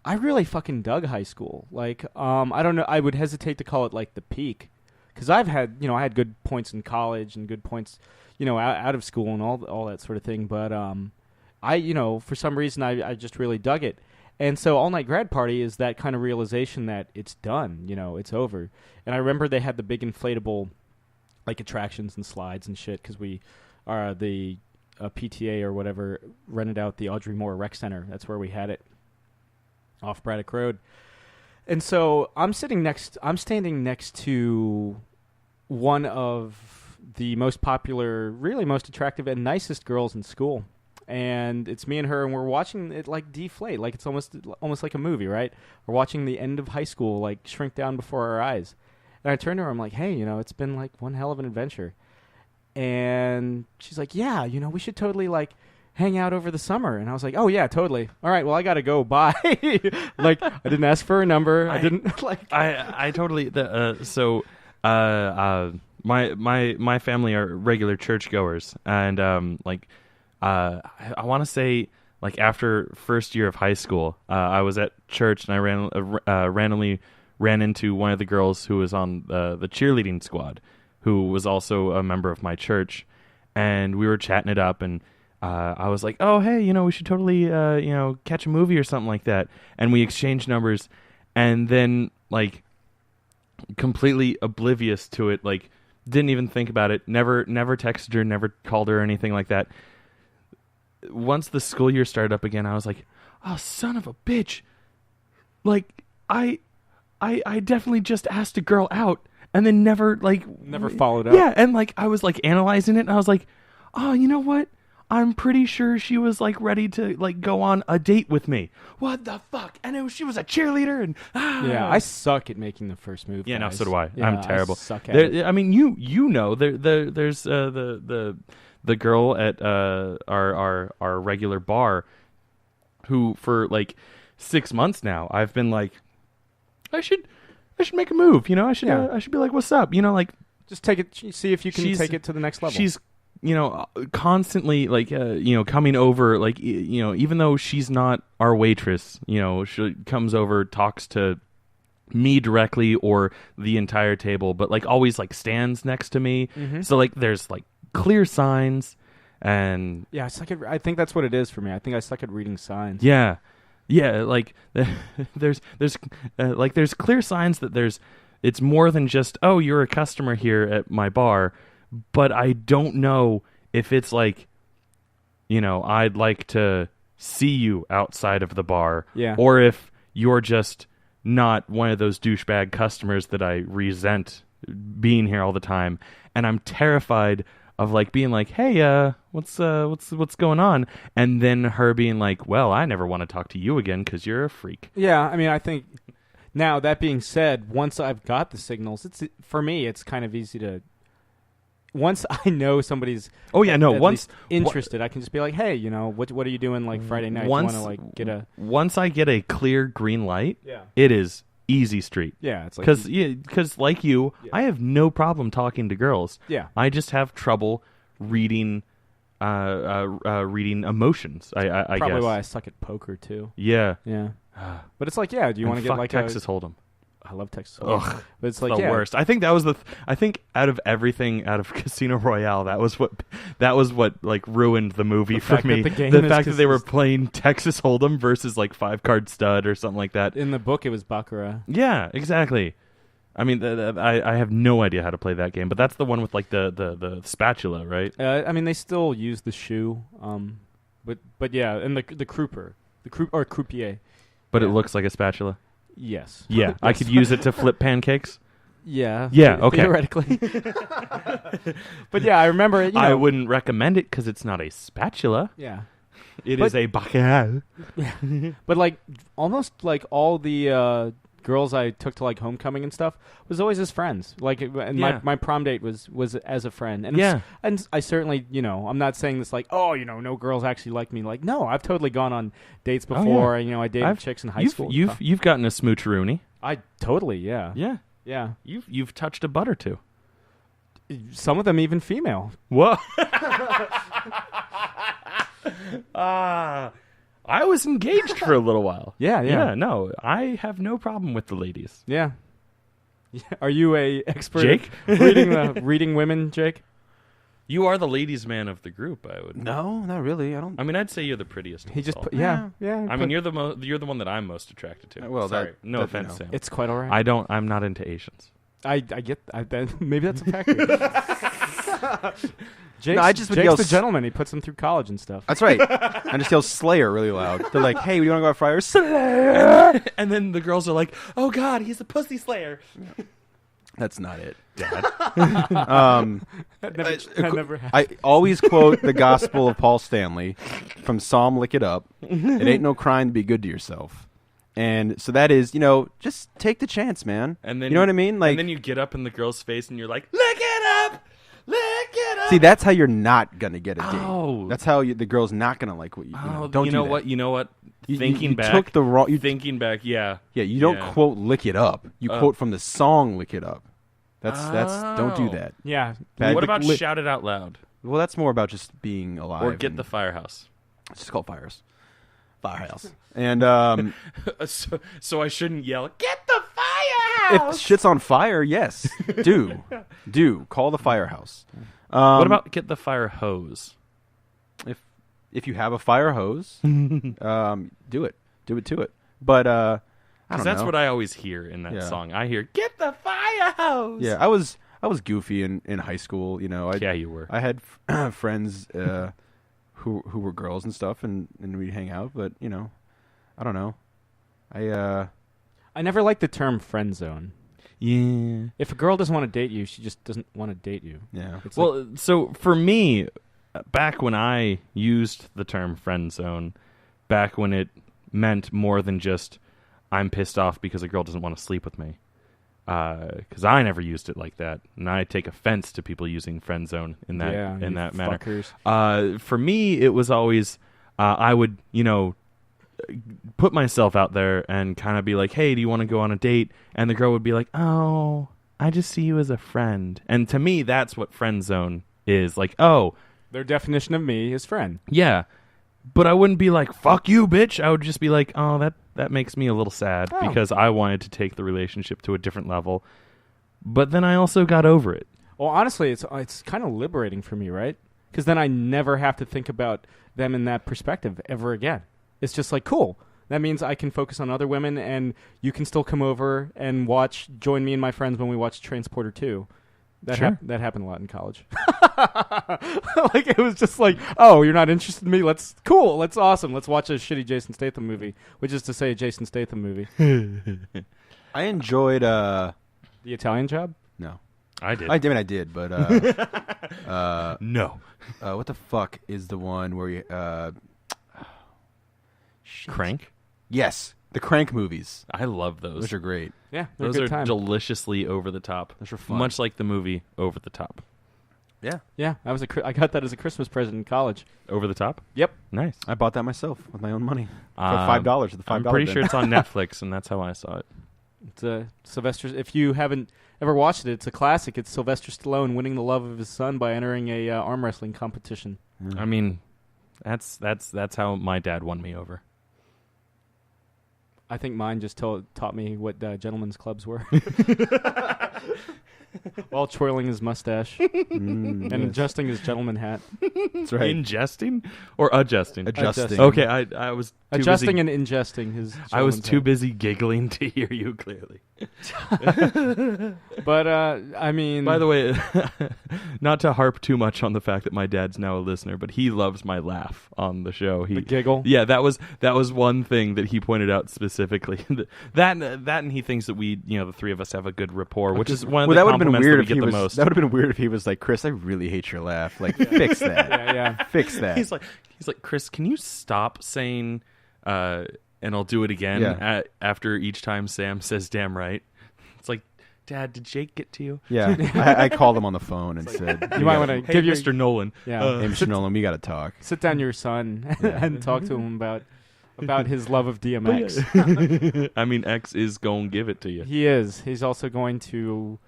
I really fucking dug high school. Like, I don't know, I would hesitate to call it like the peak, because I've had, I had good points in college and good points, out of school and all that sort of thing. But for some reason, I just really dug it. And so all night grad party is that kind of realization that it's done, it's over. And I remember they had the big inflatable, like attractions and slides and shit, because we are the PTA or whatever rented out the Audrey Moore Rec Center. That's where we had it, off Braddock Road. And so I'm standing next to one of the most popular, really most attractive and nicest girls in school. And it's me and her, and we're watching it like deflate, like it's almost like a movie, right? We're watching the end of high school like shrink down before our eyes. And I turned to her, I'm like, hey, it's been like one hell of an adventure. And she's like, yeah, we should totally like hang out over the summer. And I was like, oh yeah, totally. All right, well, I gotta go. Bye. Like, I didn't ask for a number. I didn't like. I totally. My family are regular churchgoers, and I want to say like after first year of high school, I was at church and I randomly ran into one of the girls who was on the cheerleading squad, who was also a member of my church, and we were chatting it up, and I was like, oh hey, we should totally catch a movie or something like that, and we exchanged numbers, and then like completely oblivious to it, like didn't even think about it, never texted her, never called her or anything like that. Once the school year started up again, I was like, oh, son of a bitch. Like, I definitely just asked a girl out and then never followed up. Yeah, and like I was like analyzing it, and I was like, oh, you know what? I'm pretty sure she was like ready to like go on a date with me. What the fuck? And she was a cheerleader, and yeah, I suck at making the first move. Yeah, guys. no, so do I. Yeah, I'm terrible. I suck at it. I mean, there's the girl at our regular bar who for like 6 months now I've been like, I should make a move. I should be like, what's up? Like just take it. See if you can take it to the next level. She's constantly like coming over, like even though she's not our waitress, she comes over, talks to me directly or the entire table, but like always like stands next to me. Mm-hmm. So like there's like clear signs, and yeah, I think that's what it is for me. I think I suck at reading signs. Yeah, like there's clear signs that it's more than just, oh, you're a customer here at my bar. But I don't know if it's like, I'd like to see you outside of the bar. Yeah. Or if you're just not one of those douchebag customers that I resent being here all the time. And I'm terrified of like being like, hey, what's going on? And then her being like, well, I never want to talk to you again because you're a freak. Yeah, I mean, I think now that being said, once I've got the signals, for me, it's kind of easy to. Once I know somebody's once interested, I can just be like, hey, what are you doing like Friday night? Once, you want to like get a once I get a clear green light, yeah, it is easy street. Yeah, it's like because like you, I have no problem talking to girls. Yeah, I just have trouble reading reading emotions. I probably guess. why I suck at poker too. Yeah. But it's like, do you want to get like Texas Hold'em? I love Texas Hold'em. Ugh, but it's like the worst. I think that was I think out of everything out of Casino Royale, that was what like ruined the movie for me. The fact that they were playing Texas Hold'em versus like 5-card stud or something like that. In the book, it was Baccarat. Yeah, exactly. I mean, I have no idea how to play that game, but that's the one with like the spatula, right? I mean, they still use the shoe, but yeah, and the croupier, or croupier. But it looks like a spatula. Yes. Yeah, yes. I could use it to flip pancakes. Yeah. Yeah. Okay. Theoretically. But yeah, I remember it. I wouldn't recommend it because it's not a spatula. Yeah. It is a baccarat. Yeah. But like almost like all the girls I took to like homecoming and stuff was always as friends. Like, and my prom date was as a friend. And and I certainly, I'm not saying this like, no girls actually like me. Like, no, I've totally gone on dates before. And, I dated chicks in high school. You've gotten a smoocheroony. I totally, yeah. Yeah. Yeah. You've touched a butt or two. Some of them even female. What? I was engaged for a little while. Yeah. No, I have no problem with the ladies. Yeah. Are you a expert, Jake? reading women, Jake? You are the ladies' man of the group. I would. No, not really. I don't. I mean, I'd say you're the prettiest. He just, yeah. I mean, you're the one that I'm most attracted to. Well, sorry, no offense, Sam. It's quite all right. I'm not into Asians. I get. Maybe that's a factor. Jake's the gentleman. He puts them through college and stuff. That's right. I just yell Slayer really loud. They're like, hey, we want to go out Friday? Slayer! And then the girls are like, oh, God, he's a pussy slayer. That's not it, Dad. That never happened. I always quote the Gospel of Paul Stanley from Psalm Lick It Up. It ain't no crime to be good to yourself. And so that is, just take the chance, man. And then you know what I mean? Like, and then you get up in the girl's face and you're like, lick it up! Lick it up! See, that's how you're not going to get a date. Oh. That's how the girl's not going to like what you don't you do know that. what? You know what? You took the wrong... Thinking back, yeah. Yeah, you don't quote Lick It Up. You quote from the song Lick It Up. That's don't do that. Yeah. What about shout it out loud? Well, that's more about just being alive. Or get the firehouse. It's just called Firehouse. And so I shouldn't yell, get the firehouse! If shit's on fire, yes. Do. Call the firehouse. What about get the fire hose? If you have a fire hose, do it. Do it to it. But I don't know. That's what I always hear in that song. I hear, get the firehouse! Yeah, I was goofy in high school. Yeah, you were. I had friends who were girls and stuff, and we'd hang out. But I don't know. I never liked the term friend zone. Yeah. If a girl doesn't want to date you, she just doesn't want to date you. Yeah. So for me, back when I used the term friend zone, back when it meant more than just I'm pissed off because a girl doesn't want to sleep with me. Because I never used it like that, and I take offense to people using friend zone in that manner. Fuckers. For me, it was always I would put myself out there and kind of be like, "Hey, do you want to go on a date?" And the girl would be like, "Oh, I just see you as a friend." And to me, that's what friend zone is. Like, oh, their definition of me is friend. Yeah, but I wouldn't be like, "Fuck you, bitch." I would just be like, "Oh, that makes me a little sad because I wanted to take the relationship to a different level." But then I also got over it. Well, honestly, it's kind of liberating for me, right? Because then I never have to think about them in that perspective ever again. It's just like, cool. That means I can focus on other women, and you can still come over and join me and my friends when we watch Transporter 2. That happened a lot in college. Like, it was just like, oh, you're not interested in me? That's cool. That's awesome. Let's watch a shitty Jason Statham movie, which is to say a Jason Statham movie. I enjoyed... The Italian Job? No. I did. I did, but no. what the fuck is the one where you Crank? Yes, the Crank movies. I love those. Those are great. Yeah, they're Those a good are time. deliciously over the top. Those are fun. Much like the movie Over the Top. Yeah. Yeah, I got that as a Christmas present in college. Over the Top? Yep. Nice. I bought that myself with my own money for $5 at the $5 I'm pretty bin. sure it's on Netflix, and that's how I saw it. It's Sylvester. If you haven't ever watched it, it's a classic. It's Sylvester Stallone winning the love of his son by entering a arm wrestling competition. I mean, that's how my dad won me over. I think mine just taught me what gentlemen's clubs were. While twirling his mustache and adjusting his gentleman hat. That's right. Ingesting or adjusting? Adjusting. Okay, I was too Adjusting busy. and ingesting his. I was too hat. busy giggling to hear you clearly. But I mean, By the way, not to harp too much on the fact that my dad's now a listener, but he loves my laugh on the show. the giggle. Yeah, that was one thing that he pointed out specifically. that and he thinks that we, the three of us have a good rapport, which is one of the compliments that we get the most. That would have been weird if he was like, Chris, I really hate your laugh. Like, fix that. Yeah. Fix that. He's like, Chris, can you stop saying, and I'll do it again after each time Sam says damn right. It's like, Dad, did Jake get to you? Yeah. I called him on the phone and said, You might want to Hey, give your Mr. Nolan. yeah. Hey, Mr. Nolan, we got to talk. Sit down your son and talk to him about his love of DMX. I mean, X is going to give it to you. He is. He's also going to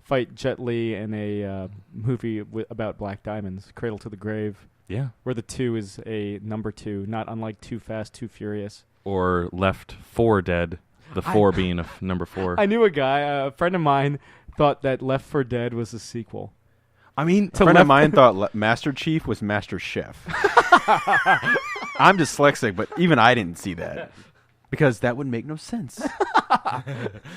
fight Jet Li in a movie about black diamonds, Cradle to the Grave, Yeah. where the 2 is a number 2, not unlike Too Fast, Too Furious. Or Left 4 Dead, the 4 being number 4. I knew a guy, a friend of mine, thought that Left 4 Dead was a sequel. I mean, A friend of mine thought Master Chief was Master Chef. I'm dyslexic, but even I didn't see that. Because that would make no sense.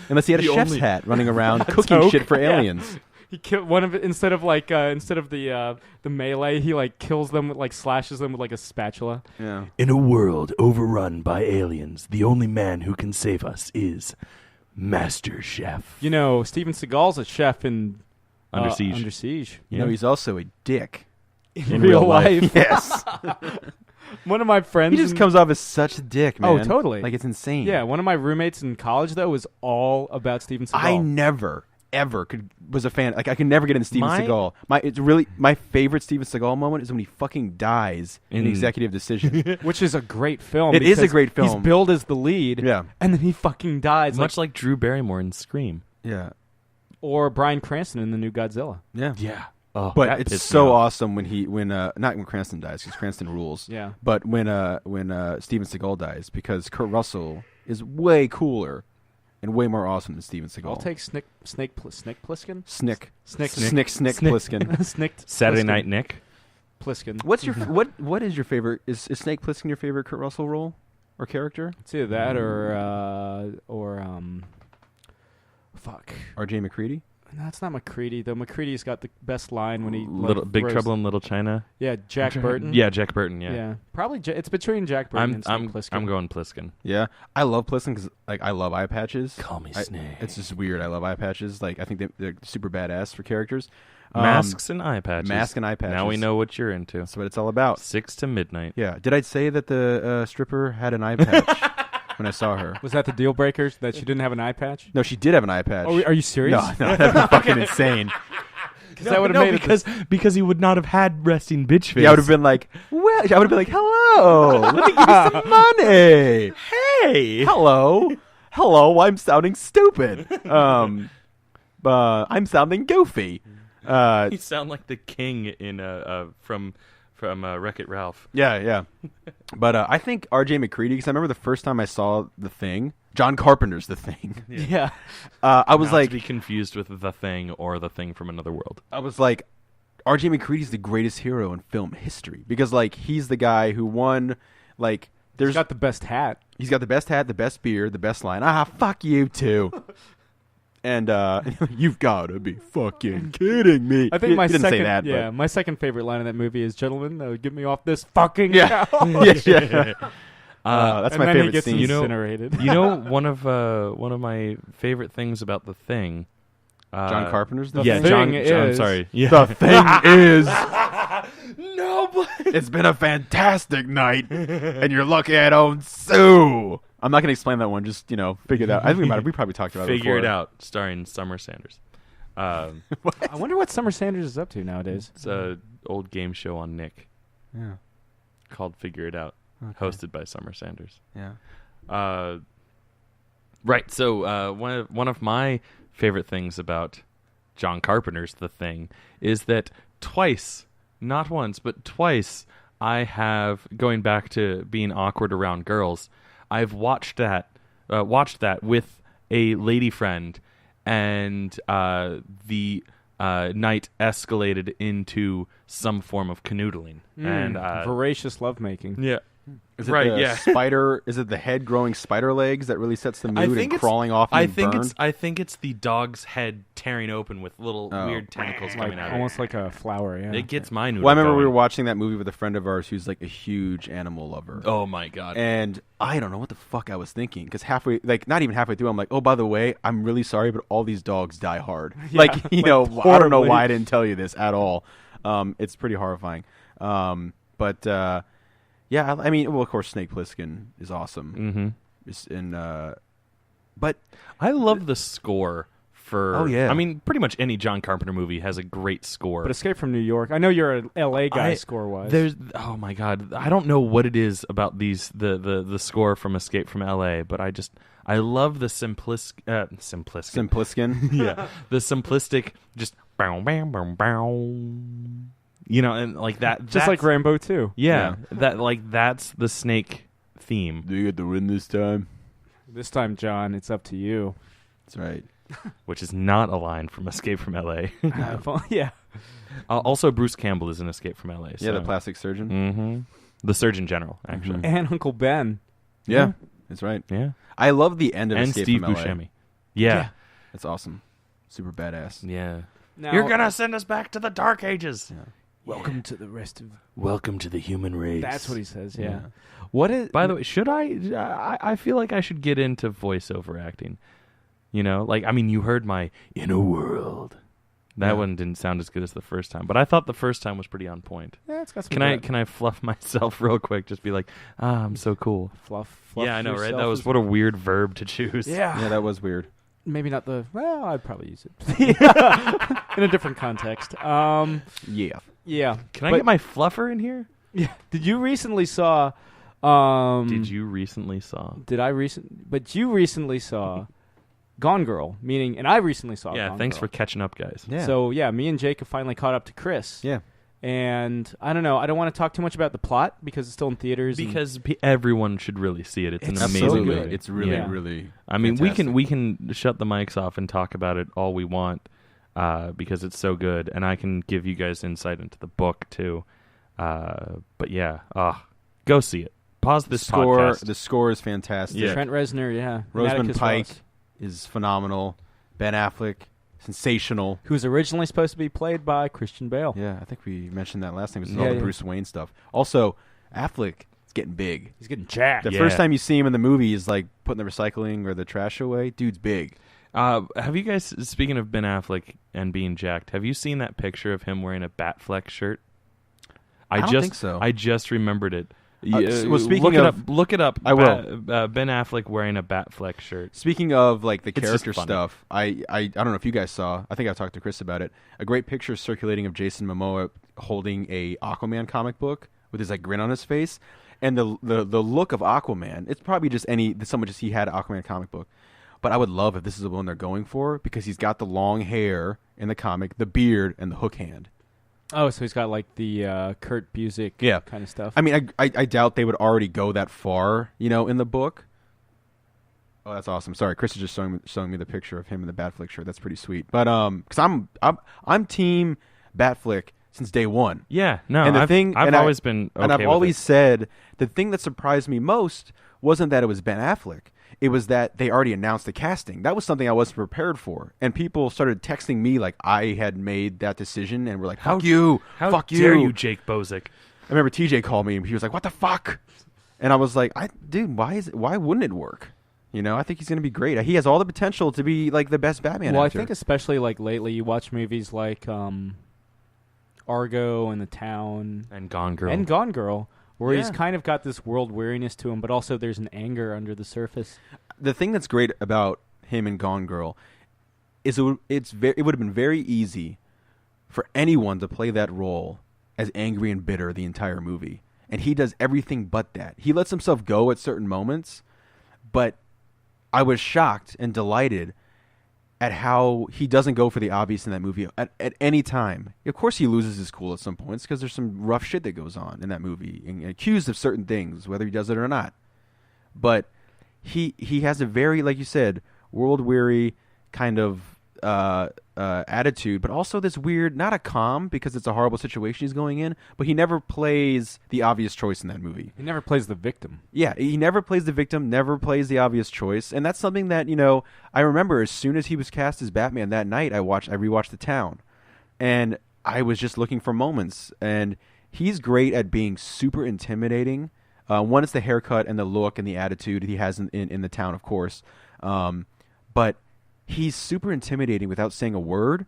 Unless he had a chef's hat running around cooking shit for aliens. He killed one of it instead of the melee. He kills them slashes them with a spatula. Yeah. In a world overrun by aliens, the only man who can save us is Master Chef. You know, Steven Seagal's a chef in Under Siege. Under Siege. You know, he's also a dick. In real life. Yes. One of my friends. He just comes off as such a dick, man. Oh, totally. Like, it's insane. Yeah, one of my roommates in college though was all about Steven Seagal. I never, ever was a fan. Like, I could never get into Steven My- Seagal. My favorite Steven Seagal moment is when he fucking dies in Executive Decision. Which is a great film. It is a because great film. He's billed as the lead. Yeah. And then he fucking dies. Much like Drew Barrymore in Scream. Yeah. or Bryan Cranston in the new Godzilla. Yeah. Yeah. Oh, But that it's pissed me so off. awesome when not when Cranston dies, because Cranston rules. Yeah. But when Steven Seagal dies, because Kurt Russell is way cooler and way more awesome than Steven Seagal. I'll take Snake Plissken. Snick Snick Plissken. Snicked Saturday Plissken. Night Nick. Plissken. What's your what is your favorite? Is Snake Plissken your favorite Kurt Russell role or character? It's either that or fuck. R.J. McCready. No, it's not McCready though. McCready's got the best line when he Big throws- Trouble in Little China. Yeah, Jack Burton. Yeah, Jack Burton. Yeah. Yeah, probably. It's between Jack Burton and Snake Plissken. I'm going Pliskin. Yeah, I love Plissken because I love eye patches. Call me Snake. It's just weird. I love eye patches. Like I think they're super badass for characters. Masks and eye patches. Mask and eye patches. Now we know what you're into. That's what it's all about. 6 to midnight. Yeah. Did I say that the stripper had an eye patch when I saw her? Was that the deal breakers that she didn't have an eye patch? No, she did have an eye patch. Oh, are you serious? No, that'd be fucking insane. Because that would have made it. Because he would not have had resting bitch face. Yeah, I would have been like, well, I would have been like, hello, let me give you some money. Hey. Hello, I'm sounding stupid. I'm sounding goofy. You sound like the king in from Wreck-It Ralph. Yeah. But I think R.J. McCready, because I remember the first time I saw The Thing, John Carpenter's The Thing. Yeah. I was Not like, to be confused with The Thing or The Thing from Another World. I was like, R.J. McCready's the greatest hero in film history because like he's the guy who won. Like, He's got the best hat. He's got the best hat, the best beard, the best line. Fuck you too. And you've got to be fucking kidding me. I think he didn't say that. Yeah, but. my second favorite line in that movie is, "Gentlemen, get me off this fucking Yeah. couch." yeah. That's And my then he favorite gets scene. incinerated. You know, one of my favorite things about The Thing John Carpenter's The Yeah, Thing? John- I'm is- sorry. Yeah. The Thing is... No, but It's been a fantastic night, and you're lucky I don't sue. I'm not going to explain that one. Just, figure it out. I think we probably talked about it Figure before. It Out, starring Summer Sanders. I wonder what Summer Sanders is up to nowadays. It's an old game show on Nick Yeah. called Figure It Out, hosted by Summer Sanders. Yeah. Right. So one of my favorite things about John Carpenter's The Thing is that twice, not once, but twice, I have, going back to being awkward around girls, I've watched that with a lady friend, and the night escalated into some form of canoodling. And Voracious lovemaking. yeah. Is it Right, the yeah. spider? Is it the head growing spider legs that really sets the mood and crawling off? I and think burned? I think it's the dog's head tearing open with little weird tentacles coming out of it. Almost like a flower, yeah. It gets my noodle Well, I remember we going. were watching that movie with a friend of ours who's like a huge animal lover. Oh my god! And I don't know what the fuck I was thinking, because not even halfway through, I'm like, oh, by the way, I'm really sorry, but all these dogs die hard. I don't know horribly. why I didn't tell you this at all. It's pretty horrifying. Yeah, I mean, well, of course, Snake Plissken is awesome. Mm-hmm. But I love the score for. Oh, yeah. I mean, pretty much any John Carpenter movie has a great score. But Escape from New York. I know you're an L.A. guy score-wise. There's oh my god, I don't know what it is about the score from Escape from L.A., but I love the simplistic. Simpliskin. Yeah, the simplistic, just bow, bow, bow, bow. And like that, Just like Rambo 2. Yeah, that's the Snake theme. Do you get the win this time? This time, John, it's up to you. That's right. Which is not a line from Escape from L.A. Yeah. Also, Bruce Campbell is in Escape from L.A. Yeah, the plastic surgeon. Mm-hmm. The Surgeon General, actually. And Uncle Ben. Yeah, that's right. Yeah. I love the end of And Escape Steve from LA. Buscemi. Yeah. That's awesome. Super badass. Yeah. Now, You're gonna send us back to the Dark Ages. welcome to the rest of... Welcome to the human race. That's what he says, yeah. Yeah. What is... By the way, should I feel like I should get into voiceover acting. You heard my In a world. that one didn't sound as good as the first time, but I thought the first time was pretty on point. Yeah, it's got some... Can I fluff myself real quick? Just be like, I'm so cool. Fluff Yeah, I know, right? yourself That was is- what a weird verb to choose. Yeah. Yeah, that was weird. Maybe not the... Well, I'd probably use it. In a different context. Yeah. Yeah. Can I get my fluffer in here? Yeah. Did you recently saw... Did you recently saw? But you recently saw Gone Girl, meaning... And I recently saw Yeah, Gone thanks Girl. for catching up, guys. Yeah. So, yeah, me and Jake have finally caught up to Chris. Yeah. And I don't know. I don't want to talk too much about the plot because it's still in theaters. Because everyone should really see it. It's an It's amazing so movie. good. It's really, Yeah. really. I mean, fantastic. we can shut the mics off and talk about it all we want because it's so good, and I can give you guys insight into the book too. But yeah, go see it. Pause this podcast. The score is fantastic. Yeah. Trent Reznor, yeah. Rosamund Atticus Pike Ross, is phenomenal. Ben Affleck, sensational. who's originally supposed to be played by Christian Bale. Yeah, I think we mentioned that last time. It was Yeah, all the yeah. Bruce Wayne stuff. Also, Affleck is getting big. He's getting jacked. The Yeah. first time you see him in the movie is like putting the recycling or the trash away. Dude's big. Have you guys, speaking of Ben Affleck and being jacked, have you seen that picture of him wearing a Batfleck shirt? I don't think so. I just remembered it. well, speaking look it of- up. Look it up. I will. Ben Affleck wearing a Batfleck shirt. Speaking of like the It's just character funny. stuff, I don't know if you guys saw. I think I talked to Chris about it. A great picture circulating of Jason Momoa holding a Aquaman comic book with his like grin on his face, and the look of Aquaman. It's probably just someone just he had an Aquaman comic book, but I would love if this is the one they're going for because he's got the long hair in the comic, the beard, and the hook hand. Oh, so he's got like the Kurt Busiek kind of stuff. I mean, I doubt they would already go that far, in the book. Oh, that's awesome. Sorry, Chris is just showing me the picture of him in the Batfleck shirt. That's pretty sweet. But because I'm team Batfleck since day one. Yeah, no, And the I've always been okay and I've with always it. said the thing that surprised me most wasn't that it was Ben Affleck. It was that they already announced the casting. That was something I wasn't prepared for. And people started texting me like I had made that decision and were like, fuck you. How fuck dare you, Jake Bozick? I remember TJ called me and he was like, what the fuck? And I was like, dude, why wouldn't it work? You know, I think he's going to be great. He has all the potential to be like the best Batman Well, actor. I think especially like lately, you watch movies like Argo and The Town And Gone Girl. and Gone Girl, where he's Yeah. kind of got this world weariness to him, but also there's an anger under the surface. The thing that's great about him and Gone Girl is it would have been very easy for anyone to play that role as angry and bitter the entire movie. And he does everything but that. He lets himself go at certain moments, but I was shocked and delighted at how he doesn't go for the obvious in that movie at any time. Of course he loses his cool at some points because there's some rough shit that goes on in that movie and accused of certain things, whether he does it or not. But he has a very, like you said, world-weary kind of attitude, but also this weird, not a calm because it's a horrible situation he's going in, but he never plays the obvious choice in that movie. He never plays the victim. Yeah, he never plays the victim, never plays the obvious choice, and that's something that, you know, I remember as soon as he was cast as Batman that night, I rewatched The Town, and I was just looking for moments, and he's great at being super intimidating. One is the haircut and the look and the attitude he has in The Town, of course, but he's super intimidating without saying a word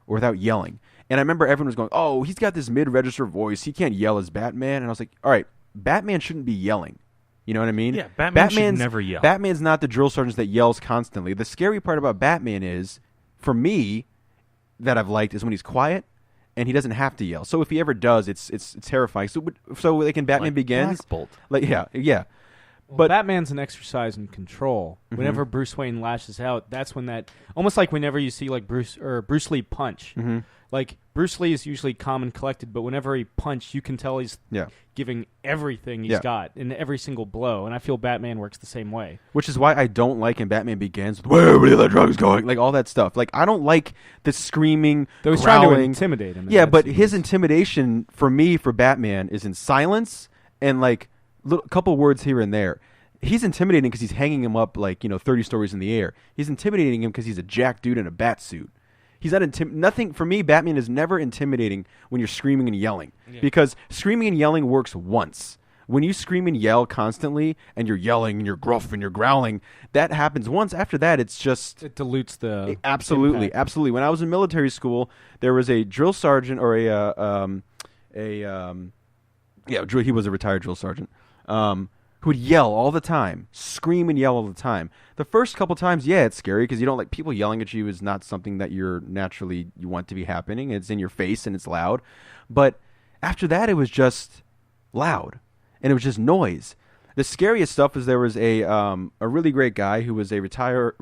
or without yelling. And I remember everyone was going, oh, he's got this mid-register voice. He can't yell as Batman. And I was like, all right, Batman shouldn't be yelling. You know what I mean? Yeah, Batman should never yell. Batman's not the drill sergeant that yells constantly. The scary part about Batman is, for me, that I've liked, is when he's quiet and he doesn't have to yell. So if he ever does, it's terrifying. So like in Batman Like Begins, Black Bolt. like yeah. Well, But Batman's an exercise in control. Mhm. Whenever Bruce Wayne lashes out, that's when that almost like whenever you see like Bruce Lee punch. Mm-hmm. Like Bruce Lee is usually calm and collected, but whenever he punch, you can tell he's giving everything he's got in every single blow. And I feel Batman works the same way. Which is why I don't like in Batman Begins, where are the drugs going? Like all that stuff. Like I don't like the screaming, Though he's growling. trying to intimidate him. in Yeah, that but scene. his intimidation for me, for Batman, is in silence and like a couple words here and there. He's intimidating because he's hanging him up like 30 stories in the air. He's intimidating him because he's a jack dude in a bat suit. He's not nothing for me. Batman is never intimidating when you're screaming and yelling because screaming and yelling works once. When you scream and yell constantly and you're yelling and you're gruff and you're growling, that happens once. After that, it's just it dilutes the absolutely. impact. When I was in military school, there was a drill sergeant or he was a retired drill sergeant. Who would yell all the time, scream and yell all the time. The first couple times, it's scary because you don't like people yelling at you is not something that you want to be happening. It's in your face and it's loud. But after that, it was just loud and it was just noise. The scariest stuff is there was a really great guy who was a retired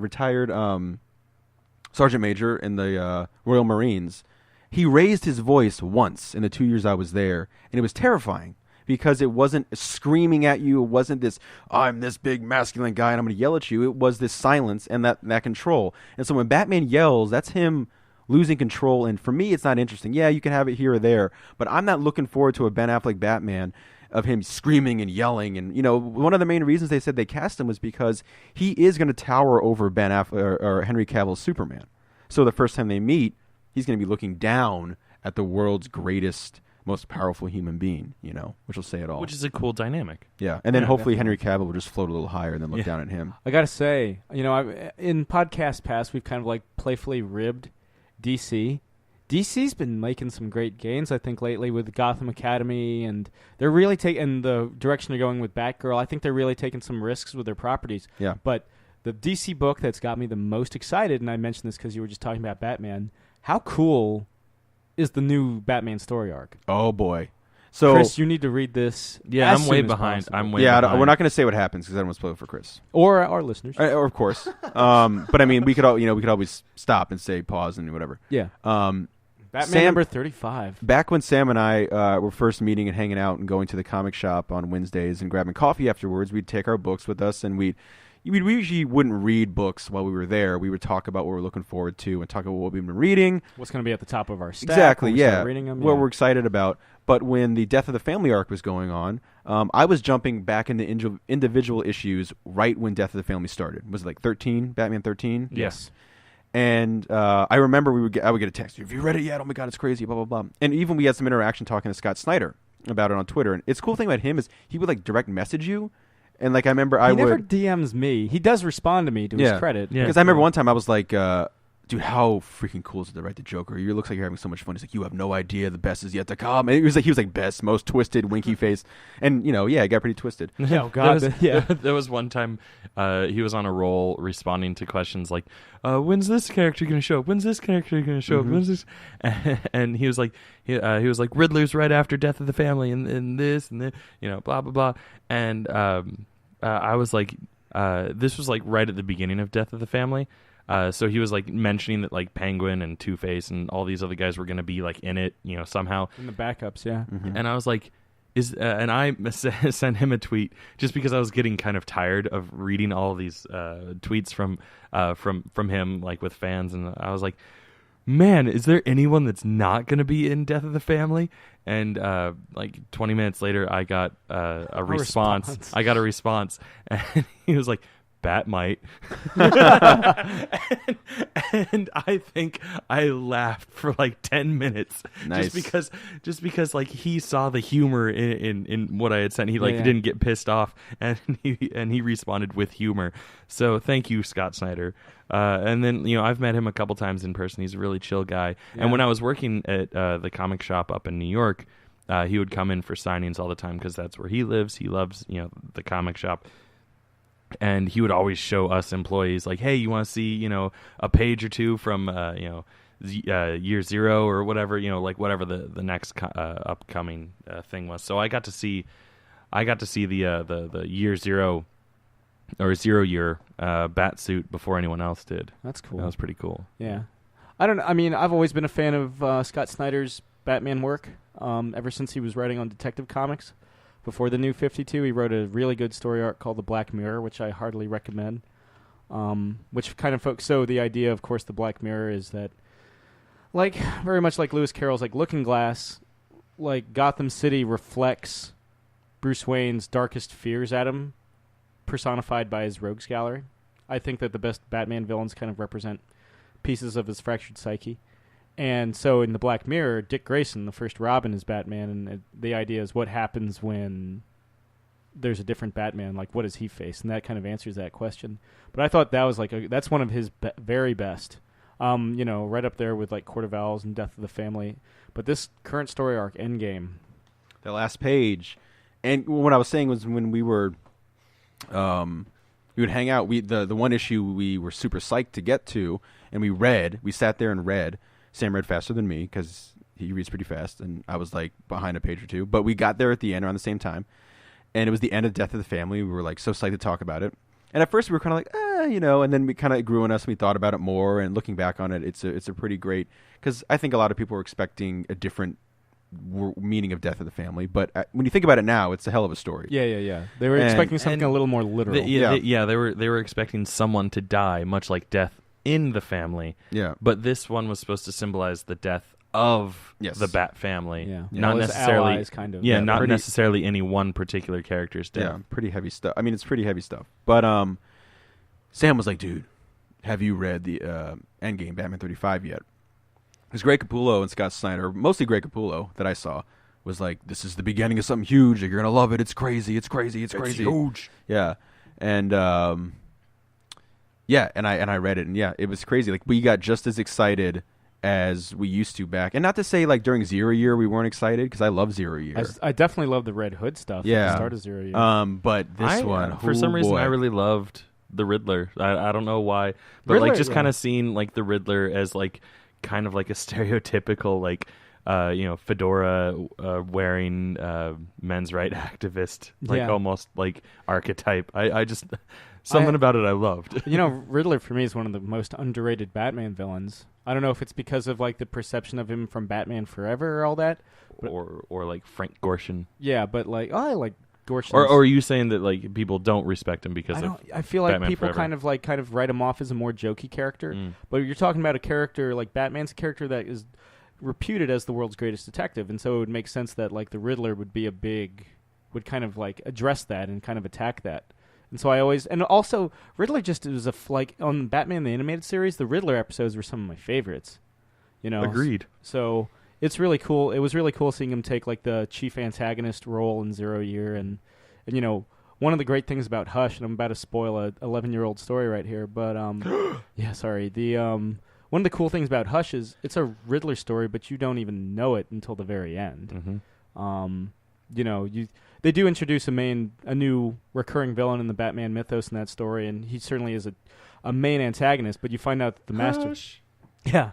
sergeant major in the Royal Marines. He raised his voice once in the 2 years I was there, and it was terrifying. Because it wasn't screaming at you. It wasn't this, I'm this big masculine guy and I'm going to yell at you. It was this silence and that control. And so when Batman yells, that's him losing control. And for me, it's not interesting. Yeah, you can have it here or there. But I'm not looking forward to a Ben Affleck Batman of him screaming and yelling. And, one of the main reasons they said they cast him was because he is going to tower over Ben Affleck or Henry Cavill's Superman. So the first time they meet, he's going to be looking down at the world's greatest, most powerful human being, which will say it all. Which is a cool dynamic. Yeah, and then hopefully definitely. Henry Cavill will just float a little higher and then look down at him. I gotta say, in podcast past, we've kind of like playfully ribbed DC. DC's been making some great gains, I think, lately with Gotham Academy, and they're really taking the direction they're going with Batgirl. I think they're really taking some risks with their properties. Yeah. But the DC book that's got me the most excited, and I mentioned this because you were just talking about Batman, how cool is the new Batman story arc? Oh boy! So Chris, you need to read this. Yeah, as I'm way soon as behind. possible. I'm way yeah, behind. we're not going to say what happens because I don't want to spoil it for Chris or our listeners. or of course. But I mean, we could always stop and say pause and whatever. Yeah. Batman Sam- number 35. Back when Sam and I were first meeting and hanging out and going to the comic shop on Wednesdays and grabbing coffee afterwards, we'd take our books with us and we usually wouldn't read books while we were there. We would talk about what we're looking forward to and talk about what we've been reading. What's going to be at the top of our stack? Exactly, when we yeah. start reading them, What we're excited about. But when the Death of the Family arc was going on, I was jumping back into individual issues right when Death of the Family started. Was it like 13? Batman 13? Yes. And I remember I would get a text. Have you read it yet? Oh my God, it's crazy, blah, blah, blah. And even we had some interaction talking to Scott Snyder about it on Twitter. And it's a cool thing about him is he would like direct message you And like I remember, he never DMs me. He does respond to me to his credit. Yeah. Because I remember one time I was like, dude, how freaking cool is it to write the Joker? You looks like you're having so much fun. He's like, you have no idea, the best is yet to come. And he was like best, most twisted, winky face, and it got pretty twisted. Oh God, there was one time he was on a roll responding to questions like, when's this character gonna show up? When's this character gonna show up? When's this? And he was like, he was like, Riddler's right after Death of the Family, and this and this, blah blah blah. And I was like, this was like right at the beginning of Death of the Family. So he was like mentioning that like Penguin and Two-Face and all these other guys were going to be like in it, somehow. In the backups, yeah. Mm-hmm. And I was like, and I sent him a tweet just because I was getting kind of tired of reading all these tweets from him, like with fans, and I was like, man, is there anyone that's not going to be in Death of the Family? And like 20 minutes later, I got a response. I got a response, and he was like, Bat might. and I think I laughed for like 10 minutes. Nice. just because like he saw the humor in what I had sent. He didn't get pissed off, and he responded with humor. So thank you, Scott Snyder. And then I've met him a couple times in person. He's a really chill guy. Yeah. And when I was working at the comic shop up in New York, he would come in for signings all the time because that's where he lives. He loves the comic shop. And he would always show us employees like, hey, you want to see, a page or two from, year zero or whatever, like whatever the next upcoming thing was. So I got to see the year zero or 0 year bat suit before anyone else did. That's cool. That was pretty cool. Yeah. I've always been a fan of Scott Snyder's Batman work ever since he was writing on Detective Comics. Before the New 52, he wrote a really good story arc called The Black Mirror, which I heartily recommend. Which kind of so the idea, of course, The Black Mirror is that, like, very much like Lewis Carroll's like Looking Glass, like Gotham City reflects Bruce Wayne's darkest fears at him, personified by his rogues gallery. I think that the best Batman villains kind of represent pieces of his fractured psyche. And so in The Black Mirror, Dick Grayson, the first Robin, is Batman, and the idea is what happens when there's a different Batman, like what does he face? And that kind of answers that question. But I thought that was that's one of his very best, right up there with like Court of Owls and Death of the Family. But this current story arc, Endgame. The last page. And what I was saying was when we were, we would hang out, the one issue we were super psyched to get to, and we sat there and read. Sam read faster than me because he reads pretty fast, and I was like behind a page or two. But we got there at the end around the same time, and it was the end of Death of the Family. We were like so psyched to talk about it. And at first we were kind of like, and then we kind of grew on us. And we thought about it more, and looking back on it, it's a pretty great, because I think a lot of people were expecting a different meaning of Death of the Family. But when you think about it now, it's a hell of a story. Yeah. They were expecting something a little more literal. They were expecting someone to die, much like death in the family. Yeah. But this one was supposed to symbolize the death of the Bat family. Yeah. Not necessarily allies, kind of. not necessarily any one particular character's death. Yeah, pretty heavy stuff. I mean, it's pretty heavy stuff. But Sam was like, dude, have you read the Endgame Batman 35 yet? Because Greg Capullo and Scott Snyder, mostly Greg Capullo that I saw, was like, this is the beginning of something huge. Like, you're going to love it. It's crazy. It's huge. Yeah. And and I read it, and it was crazy. Like, we got just as excited as we used to back. And not to say, like, during 0 Year we weren't excited, because I love 0 Year. I definitely love the Red Hood stuff at the start of 0 Year. But this one, for some reason, I really loved the Riddler. I don't know why. But, Riddler, like, just kind of seeing, like, the Riddler as, like, kind of like a stereotypical, like, fedora wearing men's right activist, like almost like archetype. I just something about it I loved. Riddler for me is one of the most underrated Batman villains. I don't know if it's because of like the perception of him from Batman Forever or all that, or like Frank Gorshin. Yeah, but like I like Gorshin. Or are you saying that like people don't respect him because I feel like Batman people Forever? kind of write him off as a more jokey character. But you're talking about a character like Batman's a character that is reputed as the world's greatest detective, and so it would make sense that like the Riddler would kind of like address that and kind of attack that. And so also Riddler just is like on Batman the Animated Series, the Riddler episodes were some of my favorites. Agreed. So it's really cool. It was really cool seeing him take like the chief antagonist role in 0 Year, and one of the great things about Hush, and I'm about to spoil a 11-year-old story right here, but yeah, sorry. The one of the cool things about Hush is it's a Riddler story, but you don't even know it until the very end. Mm-hmm. They do introduce a new recurring villain in the Batman mythos in that story, and he certainly is a main antagonist. But you find out that the master, yeah,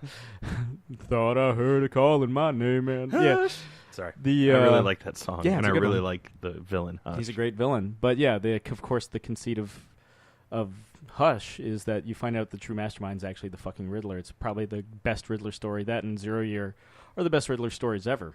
thought I heard a calling my name, man. Hush. Yeah, sorry. I really like that song, yeah, and I really really like the villain. Hush. He's a great villain, but yeah, of course the conceit of Hush is that you find out the true mastermind is actually the fucking Riddler. It's probably the best Riddler story. That and Zero Year are the best Riddler stories ever.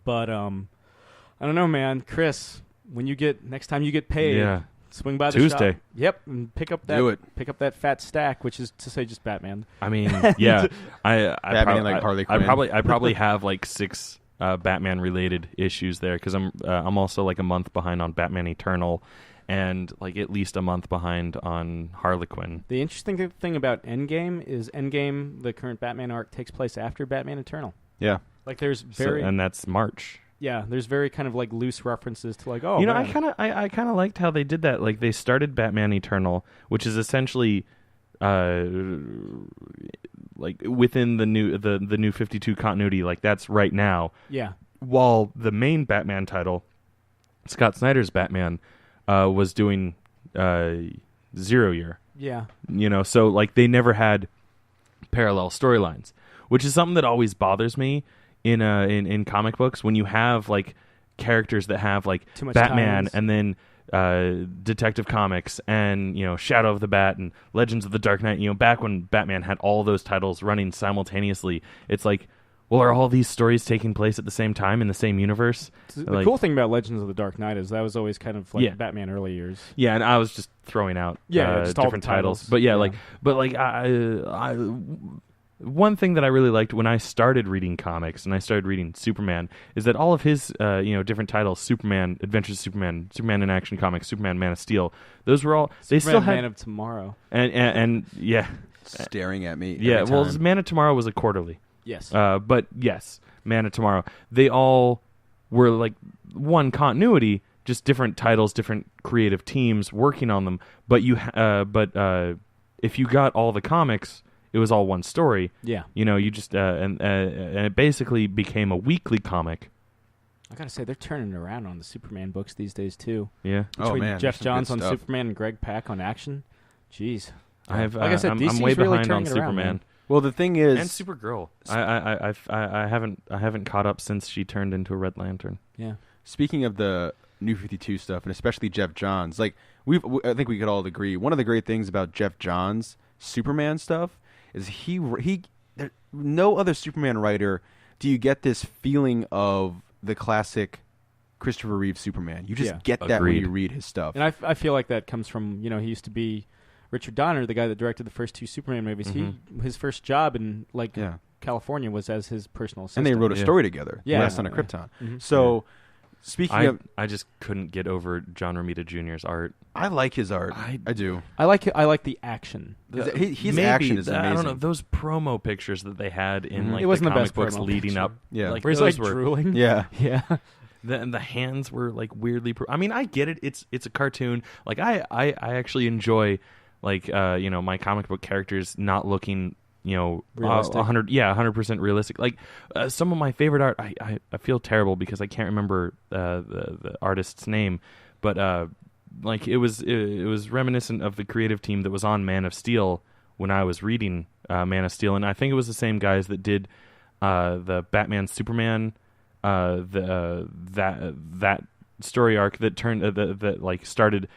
But I don't know, man. Chris, next time you get paid, swing by the Tuesday. shop. Yep, and pick up that fat stack, which is to say just Batman. I mean, yeah, Batman like Harley Quinn. I probably have like 6 Batman related issues there because I'm also like a month behind on Batman Eternal, and like at least a month behind on Harlequin. The interesting thing about Endgame is the current Batman arc, takes place after Batman Eternal. Yeah, like there's and that's March. Yeah, there's very kind of like loose references to like, man. I kind of liked how they did that. Like they started Batman Eternal, which is essentially like within the new 52 continuity, like that's right now. Yeah. While the main Batman title, Scott Snyder's Batman, was doing 0 Year. Yeah. So like they never had parallel storylines, which is something that always bothers me in comic books when you have like characters that have like Batman times. And then Detective Comics and Shadow of the Bat and Legends of the Dark Knight. Back when Batman had all those titles running simultaneously, it's like, well, are all these stories taking place at the same time in the same universe? The cool thing about Legends of the Dark Knight is that was always kind of like Batman early years. Yeah, and I was just throwing out different titles. But I one thing that I really liked when I started reading comics and I started reading Superman is that all of his different titles, Superman, Adventures of Superman, Superman in Action Comics, Superman, Man of Steel, those were all they still had Man of Tomorrow. And yeah, staring at me. Yeah, well, Man of Tomorrow was a quarterly. Yes. But yes, Man of Tomorrow. They all were like one continuity, just different titles, different creative teams working on them. But if you got all the comics, it was all one story. Yeah. You just and it basically became a weekly comic. I gotta say, they're turning around on the Superman books these days too. Yeah. Between Jeff Johns on Superman and Greg Pak on Action. Jeez. Like I said, I'm way really behind on Superman. Around, well, the thing is, and Supergirl. I haven't caught up since she turned into a Red Lantern. Yeah. Speaking of the New 52 stuff, and especially Jeff Johns, like I think we could all agree, one of the great things about Jeff Johns' Superman stuff is no other Superman writer do you get this feeling of the classic Christopher Reeve Superman. You just get that when you read his stuff. And I feel like that comes from, he used to be Richard Donner, the guy that directed the first 2 Superman movies. Mm-hmm. His first job in California was as his personal assistant. And they wrote a story together, Last Son of Krypton. Mm-hmm. So speaking of... I just couldn't get over John Romita Jr.'s art. I like his art. I do. I like the action. His action is amazing. I don't know, those promo pictures that they had in like it wasn't the comic best books leading picture. up. Yeah. Where he's like drooling. Yeah. Yeah. The hands were like weirdly... I mean, I get it. It's a cartoon. Like I actually enjoy like my comic book characters not looking... realistic. 100% realistic. Like some of my favorite art, I feel terrible because I can't remember the artist's name, but like it was reminiscent of the creative team that was on Man of Steel when I was reading Man of Steel, and I think it was the same guys that did the Batman Superman, that story arc that turned that like started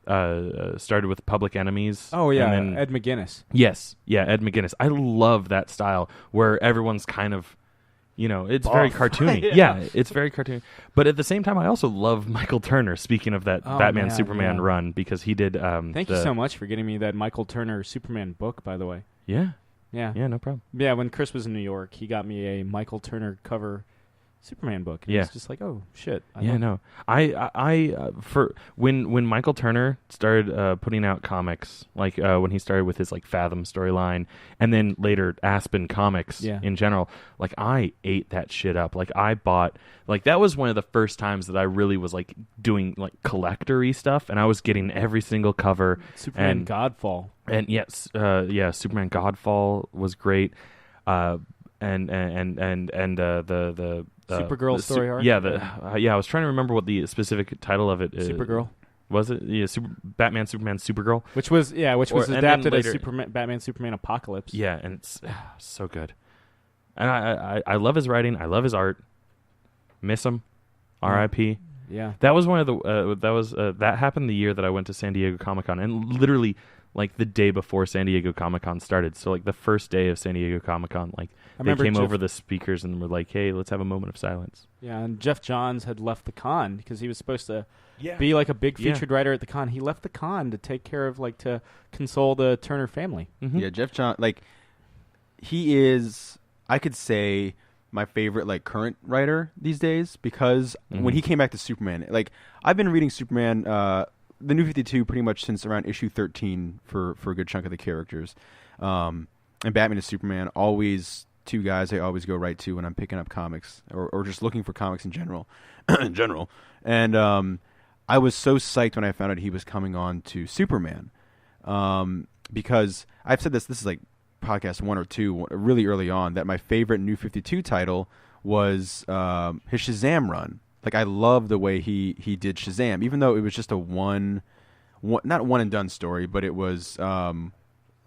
with Public Enemies. Oh yeah, and then, Ed McGuinness. Yes, yeah, Ed McGuinness. I love that style where everyone's kind of, it's very cartoony. Yeah, it's very cartoony. But at the same time, I also love Michael Turner. Speaking of that Batman Superman run, because he did. Thank you so much for getting me that Michael Turner Superman book, by the way. Yeah. Yeah. Yeah, no problem. Yeah, when Chris was in New York, he got me a Michael Turner cover Superman book. And Yeah. it's just like, oh shit. For when Michael Turner started putting out comics, like when he started with his like Fathom storyline, and then later Aspen Comics in general, like I ate that shit up. Like I bought, like that was one of the first times that I really was like doing like collector-y stuff, and I was getting every single cover. Superman Godfall. And yes, Superman Godfall was great. And the Supergirl story arc. I was trying to remember what the specific title of it is. Supergirl. Was it? Yeah, Batman, Superman, Supergirl. Which was adapted as Batman, Superman Apocalypse. Yeah, and it's so good. And I love his writing. I love his art. Miss him. R.I.P. Yeah. That was one of the that happened the year that I went to San Diego Comic-Con, and literally like the day before San Diego Comic-Con started. So like the first day of San Diego Comic-Con, like they came over the speakers and were like, "Hey, let's have a moment of silence." Yeah, and Jeff Johns had left the con because he was supposed to be like a big featured writer at the con. He left the con to take care of to console the Turner family. Mm-hmm. Yeah, Jeff Johns, like he is, I could say, my favorite like current writer these days because when he came back to Superman, like I've been reading Superman, the New 52 pretty much since around issue 13 for a good chunk of the characters, and Batman and Superman, always two guys I always go right to when I'm picking up comics or just looking for comics in general. And I was so psyched when I found out he was coming on to Superman, because I've said this is like podcast 1 or 2 really early on, that my favorite New 52 title was his Shazam run. Like I love the way he did Shazam, even though it was just a not one and done story, but it was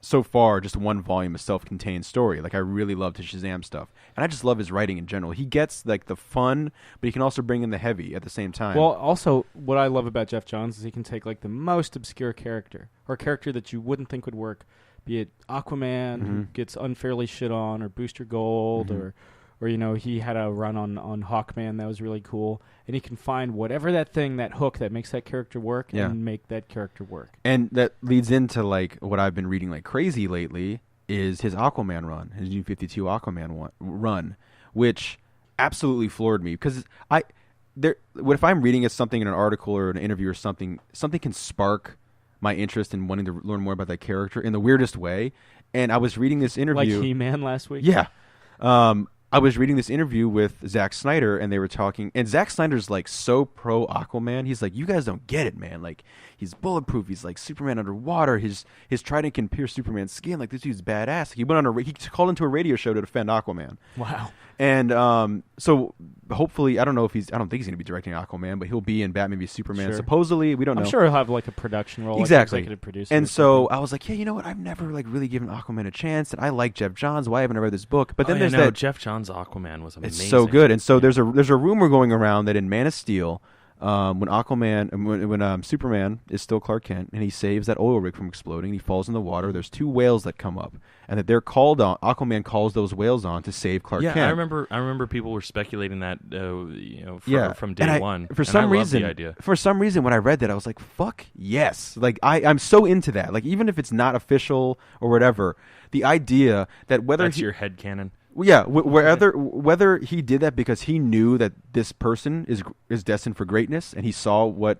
so far just one volume of self-contained story. Like I really loved his Shazam stuff, and I just love his writing in general. He gets like the fun, but he can also bring in the heavy at the same time. Well, also what I love about Jeff Johns is he can take like the most obscure character or a character that you wouldn't think would work, be it Aquaman who gets unfairly shit on, or Booster Gold, or he had a run on Hawkman that was really cool, and he can find whatever that hook that makes that character work and make that character work. And that leads into like what I've been reading like crazy lately is his Aquaman run, his New 52 Aquaman run, which absolutely floored me because if I'm reading something in an article or an interview or something can spark my interest in wanting to learn more about that character in the weirdest way. And I was reading this interview, like He-Man last week. Yeah. I was reading this interview with Zack Snyder, and they were talking, and Zack Snyder's like so pro Aquaman. He's like, you guys don't get it, man. Like, he's bulletproof. He's like Superman underwater. His trident can pierce Superman's skin. Like, this dude's badass. He he called into a radio show to defend Aquaman. Wow. And so hopefully, I don't think he's going to be directing Aquaman, but he'll be in Batman v Superman. Sure. Supposedly, we don't know. I'm sure he'll have like a production role, exactly, like executive producer. And so I was like, yeah, you know what? I've never like really given Aquaman a chance, and I like Jeff Johns. Why haven't I read this book? But then there's that Jeff Johns' Aquaman was amazing. It's so good. And so there's a rumor going around that in Man of Steel, when Superman is still Clark Kent and he saves that oil rig from exploding, he falls in the water. There's 2 whales that come up, and that they're called on. Aquaman calls those whales on to save Clark Kent. Yeah, I remember people were speculating that from day one. For some reason, when I read that, I was like, "Fuck yes!" Like I'm so into that. Like even if it's not official or whatever, the idea that that's your headcanon. Yeah, whether he did that because he knew that this person is destined for greatness and he saw what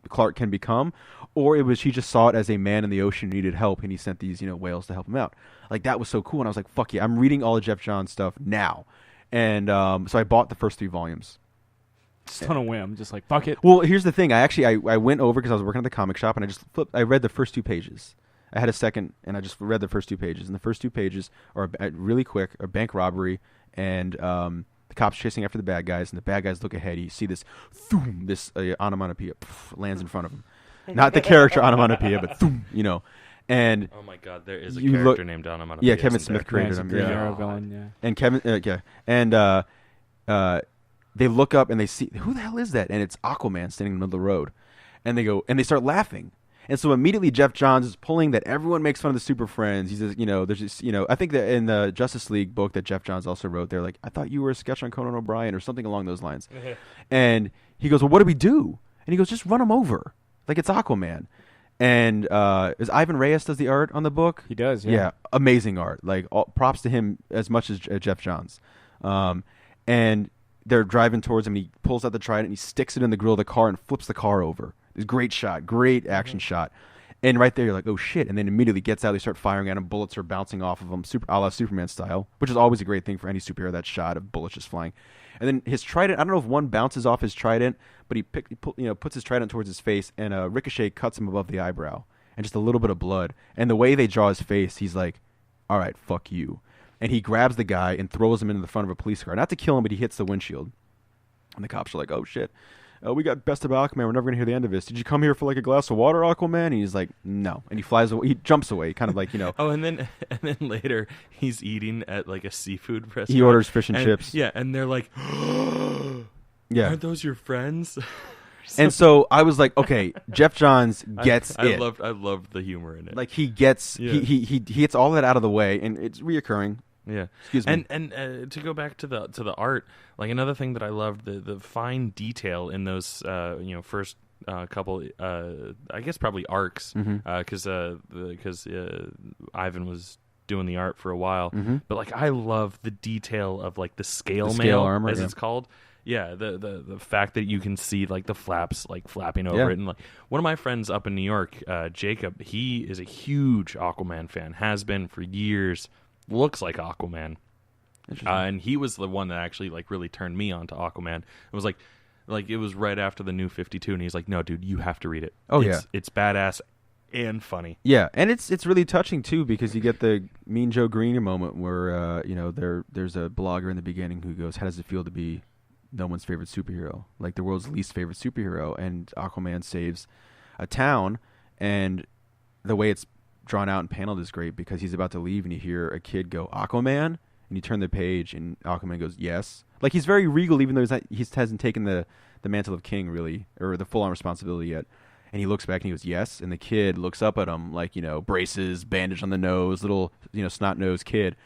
Clark can become, or it was he just saw it as a man in the ocean who needed help and he sent these whales to help him out. Like that was so cool, and I was like, fuck yeah, I'm reading all of Jeff Johns stuff now. And so I bought the first 3 volumes. Just on a whim, just like fuck it. Well, here's the thing. I went over because I was working at the comic shop, and I read the first 2 pages. I had a second, and I just read the first 2 pages. And the first 2 pages are really quick, a bank robbery, and the cops chasing after the bad guys, and the bad guys look ahead. You see this, onomatopoeia lands in front of them. Not the character onomatopoeia, but and oh my god, there is a character named onomatopoeia. Yeah, Kevin Smith created him. Villain, And Kevin, and they look up and they see, who the hell is that? And it's Aquaman standing in the middle of the road, and they start laughing. And so immediately Jeff Johns is pulling that everyone makes fun of the Super Friends. He says, there's just, I think that in the Justice League book that Jeff Johns also wrote, they're like, I thought you were a sketch on Conan O'Brien or something along those lines. And he goes, well, what do we do? And he goes, just run him over. Like it's Aquaman. And is Ivan Reyes does the art on the book? He does, yeah. Amazing art. Like props to him as much as Jeff Johns. And they're driving towards him, and he pulls out the trident, and he sticks it in the grill of the car and flips the car over. It's a great shot, great action shot. And right there, you're like, oh, shit. And then immediately gets out. They start firing at him. Bullets are bouncing off of him, a la Superman style, which is always a great thing for any superhero, that shot of bullets just flying. And then his trident, I don't know if one bounces off his trident, but he puts his trident towards his face, and Ricochet cuts him above the eyebrow. And just a little bit of blood. And the way they draw his face, he's like, all right, fuck you. And he grabs the guy and throws him into the front of a police car. Not to kill him, but he hits the windshield. And the cops are like, oh, shit. We got bested by Aquaman. We're never going to hear the end of this. Did you come here for like a glass of water, Aquaman? And he's like, no. And he flies away. He jumps away, kind of like, Oh, and then later he's eating at like a seafood restaurant. He orders fish and chips. Yeah, and they're like, yeah. Aren't those your friends? And so I was like, okay, Jeff Johns gets it. I loved the humor in it. Like he gets, he gets all that out of the way, and it's reoccurring. Yeah, excuse me. And to go back to the art, like another thing that I loved, the fine detail in those first couple I guess probably arcs, because Ivan was doing the art for a while, but like I love the detail of like the scale mail armor, as it's called. Yeah, the fact that you can see like the flaps like flapping over it, and like one of my friends up in New York, Jacob, he is a huge Aquaman fan, has been for years. Looks like Aquaman, and he was the one that actually like really turned me on to Aquaman. It was like it was right after the New 52, and he's like, "No, dude, you have to read it. It's badass and funny." Yeah, and it's really touching too, because you get the Mean Joe Green moment where there's a blogger in the beginning who goes, "How does it feel to be no one's favorite superhero, like the world's least favorite superhero?" And Aquaman saves a town, and the way it's drawn out and paneled is great, because he's about to leave and you hear a kid go, "Aquaman?" and you turn the page and Aquaman goes, "Yes." Like he's very regal, even though he hasn't taken the mantle of king really, or the full on responsibility yet. And he looks back and he goes, "Yes." And the kid looks up at him like, braces, bandage on the nose, little, snot-nosed kid.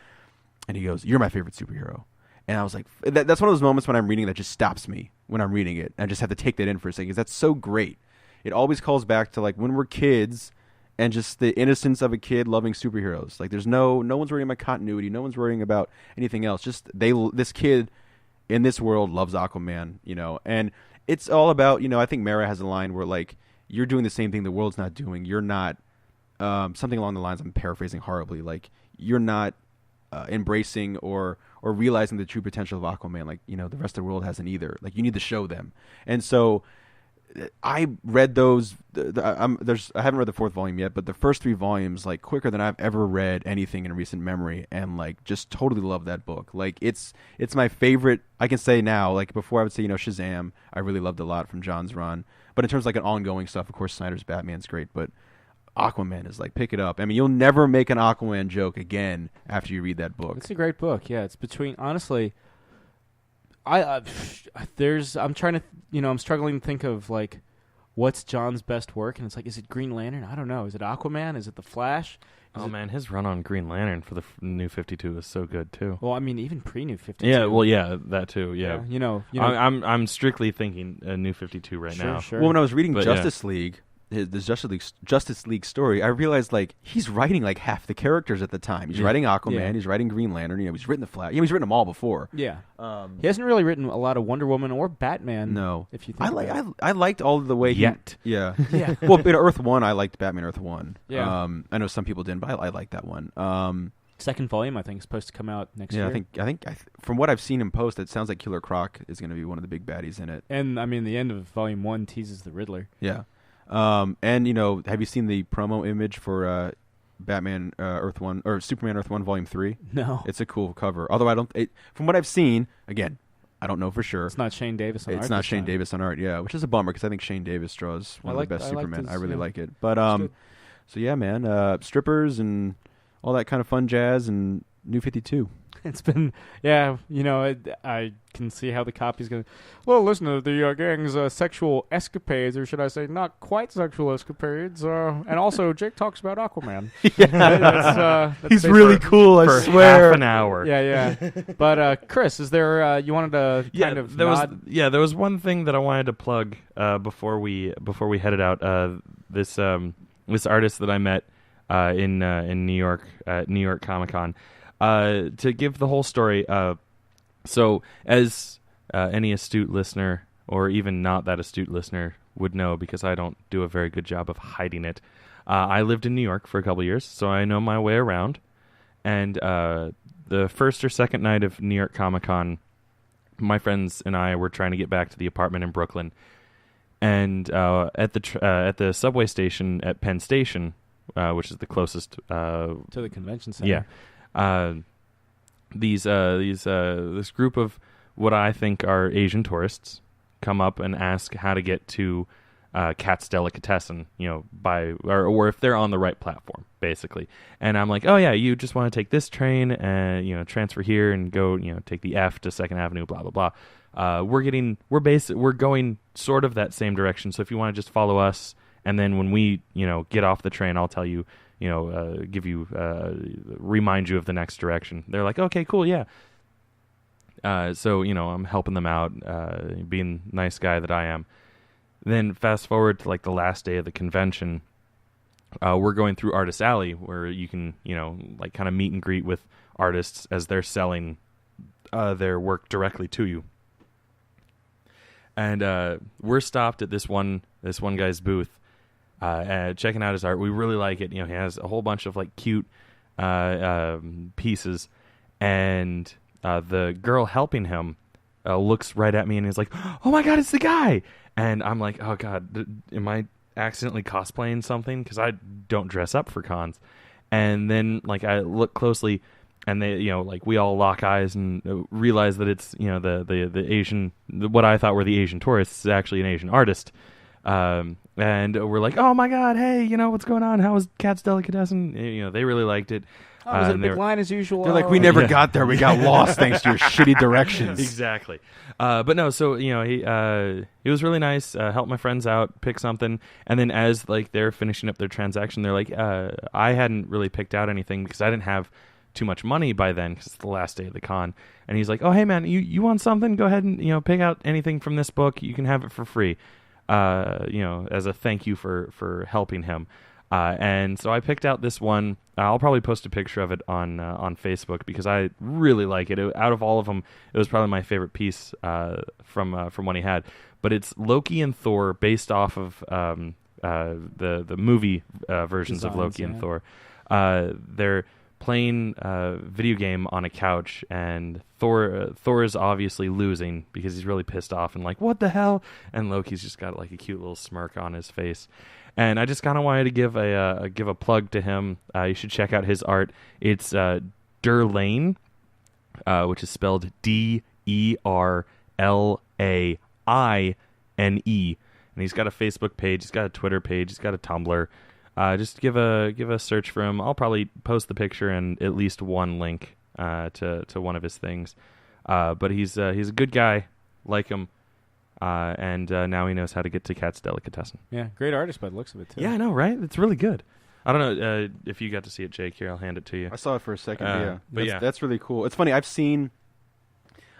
And he goes, "You're my favorite superhero." And I was like, that's one of those moments when I'm reading that just stops me when I'm reading it. I just have to take that in for a second, because that's so great. It always calls back to like when we're kids, and just the innocence of a kid loving superheroes. Like there's no one's worrying about continuity. No one's worrying about anything else. Just this kid in this world loves Aquaman, and it's all about, I think Mara has a line where like, you're doing the same thing the world's not doing. You're not, something along the lines, I'm paraphrasing horribly, like you're not embracing or realizing the true potential of Aquaman. Like, the rest of the world hasn't either. Like you need to show them. And so I read those. I haven't read the 4th volume yet, but the first 3 volumes, like quicker than I've ever read anything in recent memory, and like just totally love that book. Like it's my favorite. I can say now, like before I would say Shazam, I really loved a lot from John's run. But in terms of like an ongoing stuff, of course Snyder's Batman's great, but Aquaman is like, pick it up. I mean, you'll never make an Aquaman joke again after you read that book. It's a great book. Yeah, it's between, honestly, I'm trying to, I'm struggling to think of like what's John's best work, and it's like, is it Green Lantern? I don't know. Is it Aquaman? Is it The Flash? Man, his run on Green Lantern for the New 52 is so good too. Well, I mean, even pre-New 52. Yeah, well, yeah, that too. Yeah, I'm strictly thinking New 52 right now. Sure. Well, when I was reading Justice League, this Justice League story, I realized like he's writing like half the characters at the time. He's writing Aquaman, he's writing Green Lantern. He's written the Flash. He's written them all before. Yeah, he hasn't really written a lot of Wonder Woman or Batman. No, if you think I liked all of the way yet. Yeah. Well, in Earth 1, I liked Batman Earth 1. Yeah. I know some people didn't, but I liked that one. 2nd volume, I think, is supposed to come out next year. I think from what I've seen him post, it sounds like Killer Croc is going to be one of the big baddies in it. And I mean, the end of volume 1 teases the Riddler. Yeah. And have you seen the promo image for Batman Earth 1 or Superman Earth 1 Volume 3? No. It's a cool cover. Although from what I've seen, again, I don't know for sure. It's not Shane Davis on art. It's not Shane Davis on art, yeah, which is a bummer because I think Shane Davis draws one of the best Superman. I really like it. But so yeah, man, strippers and all that kind of fun jazz and New 52. It's been, I can see how the copy's going to, well, listen to the gang's sexual escapades, or should I say not quite sexual escapades, and also Jake talks about Aquaman. That's he's really cool, I swear. Half an hour. Yeah. But, Chris, is there, you wanted to kind of nod? There was one thing that I wanted to plug before we headed out. This artist that I met in New York at New York Comic Con. To give the whole story, so as any astute listener, or even not that astute listener, would know, because I don't do a very good job of hiding it. I lived in New York for a couple years, so I know my way around. And the first or second night of New York Comic Con, my friends and I were trying to get back to the apartment in Brooklyn. And at the subway station at Penn Station, which is the closest to the convention center. Yeah. This group of what I think are Asian tourists come up and ask how to get to Cat's Delicatessen, or if they're on the right platform, basically. And I'm like, oh yeah, you just want to take this train and transfer here and go, take the F to Second Avenue, blah blah blah. We're going sort of that same direction. So if you want to just follow us, and then when we get off the train, I'll tell you, remind you of the next direction. They're like, okay, cool, yeah. So I'm helping them out, being the nice guy that I am. Then fast forward to like the last day of the convention, we're going through Artist Alley, where you can like kind of meet and greet with artists as they're selling their work directly to you. And we're stopped at this one guy's booth, checking out his art. We really like it. He has a whole bunch of like cute pieces, and the girl helping him looks right at me and is like, "Oh my God, it's the guy!" And I'm like, "Oh God, am I accidentally cosplaying something?" Because I don't dress up for cons. And then like I look closely, and they, like we all lock eyes and realize that it's the Asian, what I thought were the Asian tourists, is actually an Asian artist. And we're like, "Oh my God, hey, what's going on? How was Cat's Delicatessen?" They really liked it. Was it a big line as usual? They're like, "We never got there. We got lost thanks to your shitty directions." Exactly. But no, so he was really nice. Helped my friends out, pick something, and then as like they're finishing up their transaction, they're like, I hadn't really picked out anything because I didn't have too much money by then because it's the last day of the con. And he's like, "Oh hey man, you want something? Go ahead and pick out anything from this book. You can have it for free. As a thank you for helping him." And so I picked out this one. I'll probably post a picture of it on Facebook because I really like it. Out of all of them, it was probably my favorite piece from what he had. But it's Loki and Thor, based off of the movie versions of Loki and Thor. They're playing a video game on a couch, and Thor is obviously losing because he's really pissed off and like, "What the hell?" And Loki's just got like a cute little smirk on his face. And I just kind of wanted to give a plug to him. You should check out his art. It's Derlaine, which is spelled DERLAINE, and he's got a Facebook page. He's got a Twitter page. He's got a Tumblr. Just give a search for him. I'll probably post the picture and at least one link to one of his things. But he's a good guy, like him. And now he knows how to get to Cat's Delicatessen. Yeah, great artist by the looks of it, too. Yeah, I know, right? It's really good. I don't know if you got to see it, Jake. Here, I'll hand it to you. I saw it for a second, but that's really cool. It's funny, I've seen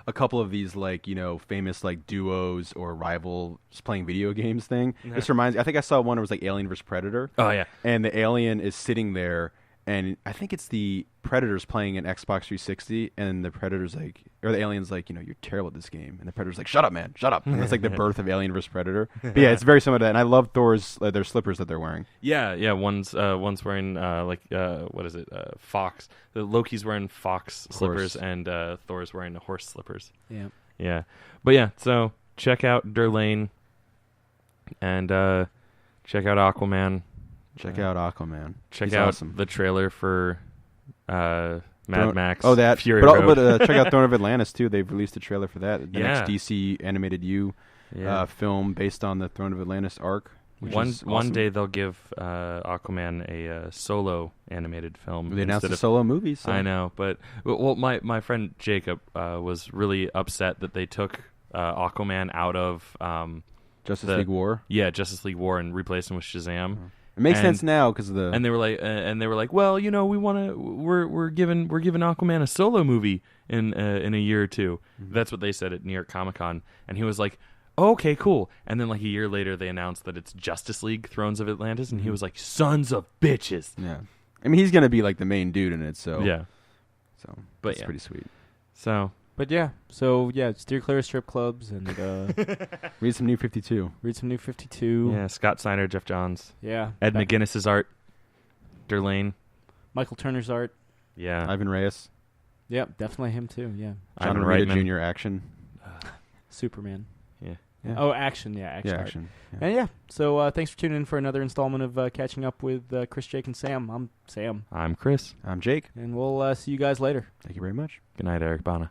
a couple of these, like, famous, like, duos or rivals playing video games thing. Mm-hmm. This reminds me, I think I saw one where it was, like, Alien vs. Predator. Oh, yeah. And the alien is sitting there, and I think it's the Predator's playing an Xbox 360, and the Predator's like, or the alien's like, you're terrible at this game. And the Predator's like, "Shut up, man, shut up." And it's like the birth of Alien vs. Predator. But yeah, it's very similar to that. And I love Thor's, their slippers that they're wearing. Yeah. One's wearing, what is it? Fox. Loki's wearing fox slippers, and Thor's wearing horse slippers. Yeah. Yeah. But yeah, so check out Derlaine, and check out Aquaman. Check out Aquaman. Check out the trailer for Mad Max. Oh, that. Fury Road. But check out Throne of Atlantis, too. They've released a trailer for that. The next DC animated film based on the Throne of Atlantis arc. One day they'll give Aquaman a solo animated film. They announced a solo movie. So. I know, but my friend Jacob was really upset that they took Aquaman out of Justice League War. Yeah, Justice League War, and replaced him with Shazam. Mm-hmm. It makes sense now because of the. And they were like, well, we're giving Aquaman a solo movie in a year or two. Mm-hmm. That's what they said at New York Comic Con, and he was like, "Oh, okay, cool." And then like a year later, they announced that it's Justice League: Thrones of Atlantis, and he was like, "Sons of bitches." Yeah, I mean he's gonna be like the main dude in it, so yeah. So, but it's pretty sweet. So, But yeah, so yeah, steer clear of strip clubs and Read some New 52. read some New 52. Yeah, Scott Snyder, Jeff Johns, Yeah. Ed McGuinness's art, Derlane. Michael Turner's art. Yeah, Ivan Reyes. Yep, definitely him too. Yeah. John Ivan Romita Reitman. Jr. Action. Superman. Yeah. Yeah. Oh, action. Yeah, action. Yeah, art. action. Yeah. And yeah, so thanks for tuning in for another installment of Catching Up with Chris, Jake, and Sam. I'm Sam. I'm Chris. I'm Jake. And we'll see you guys later. Thank you very much. Good night, Eric Bana.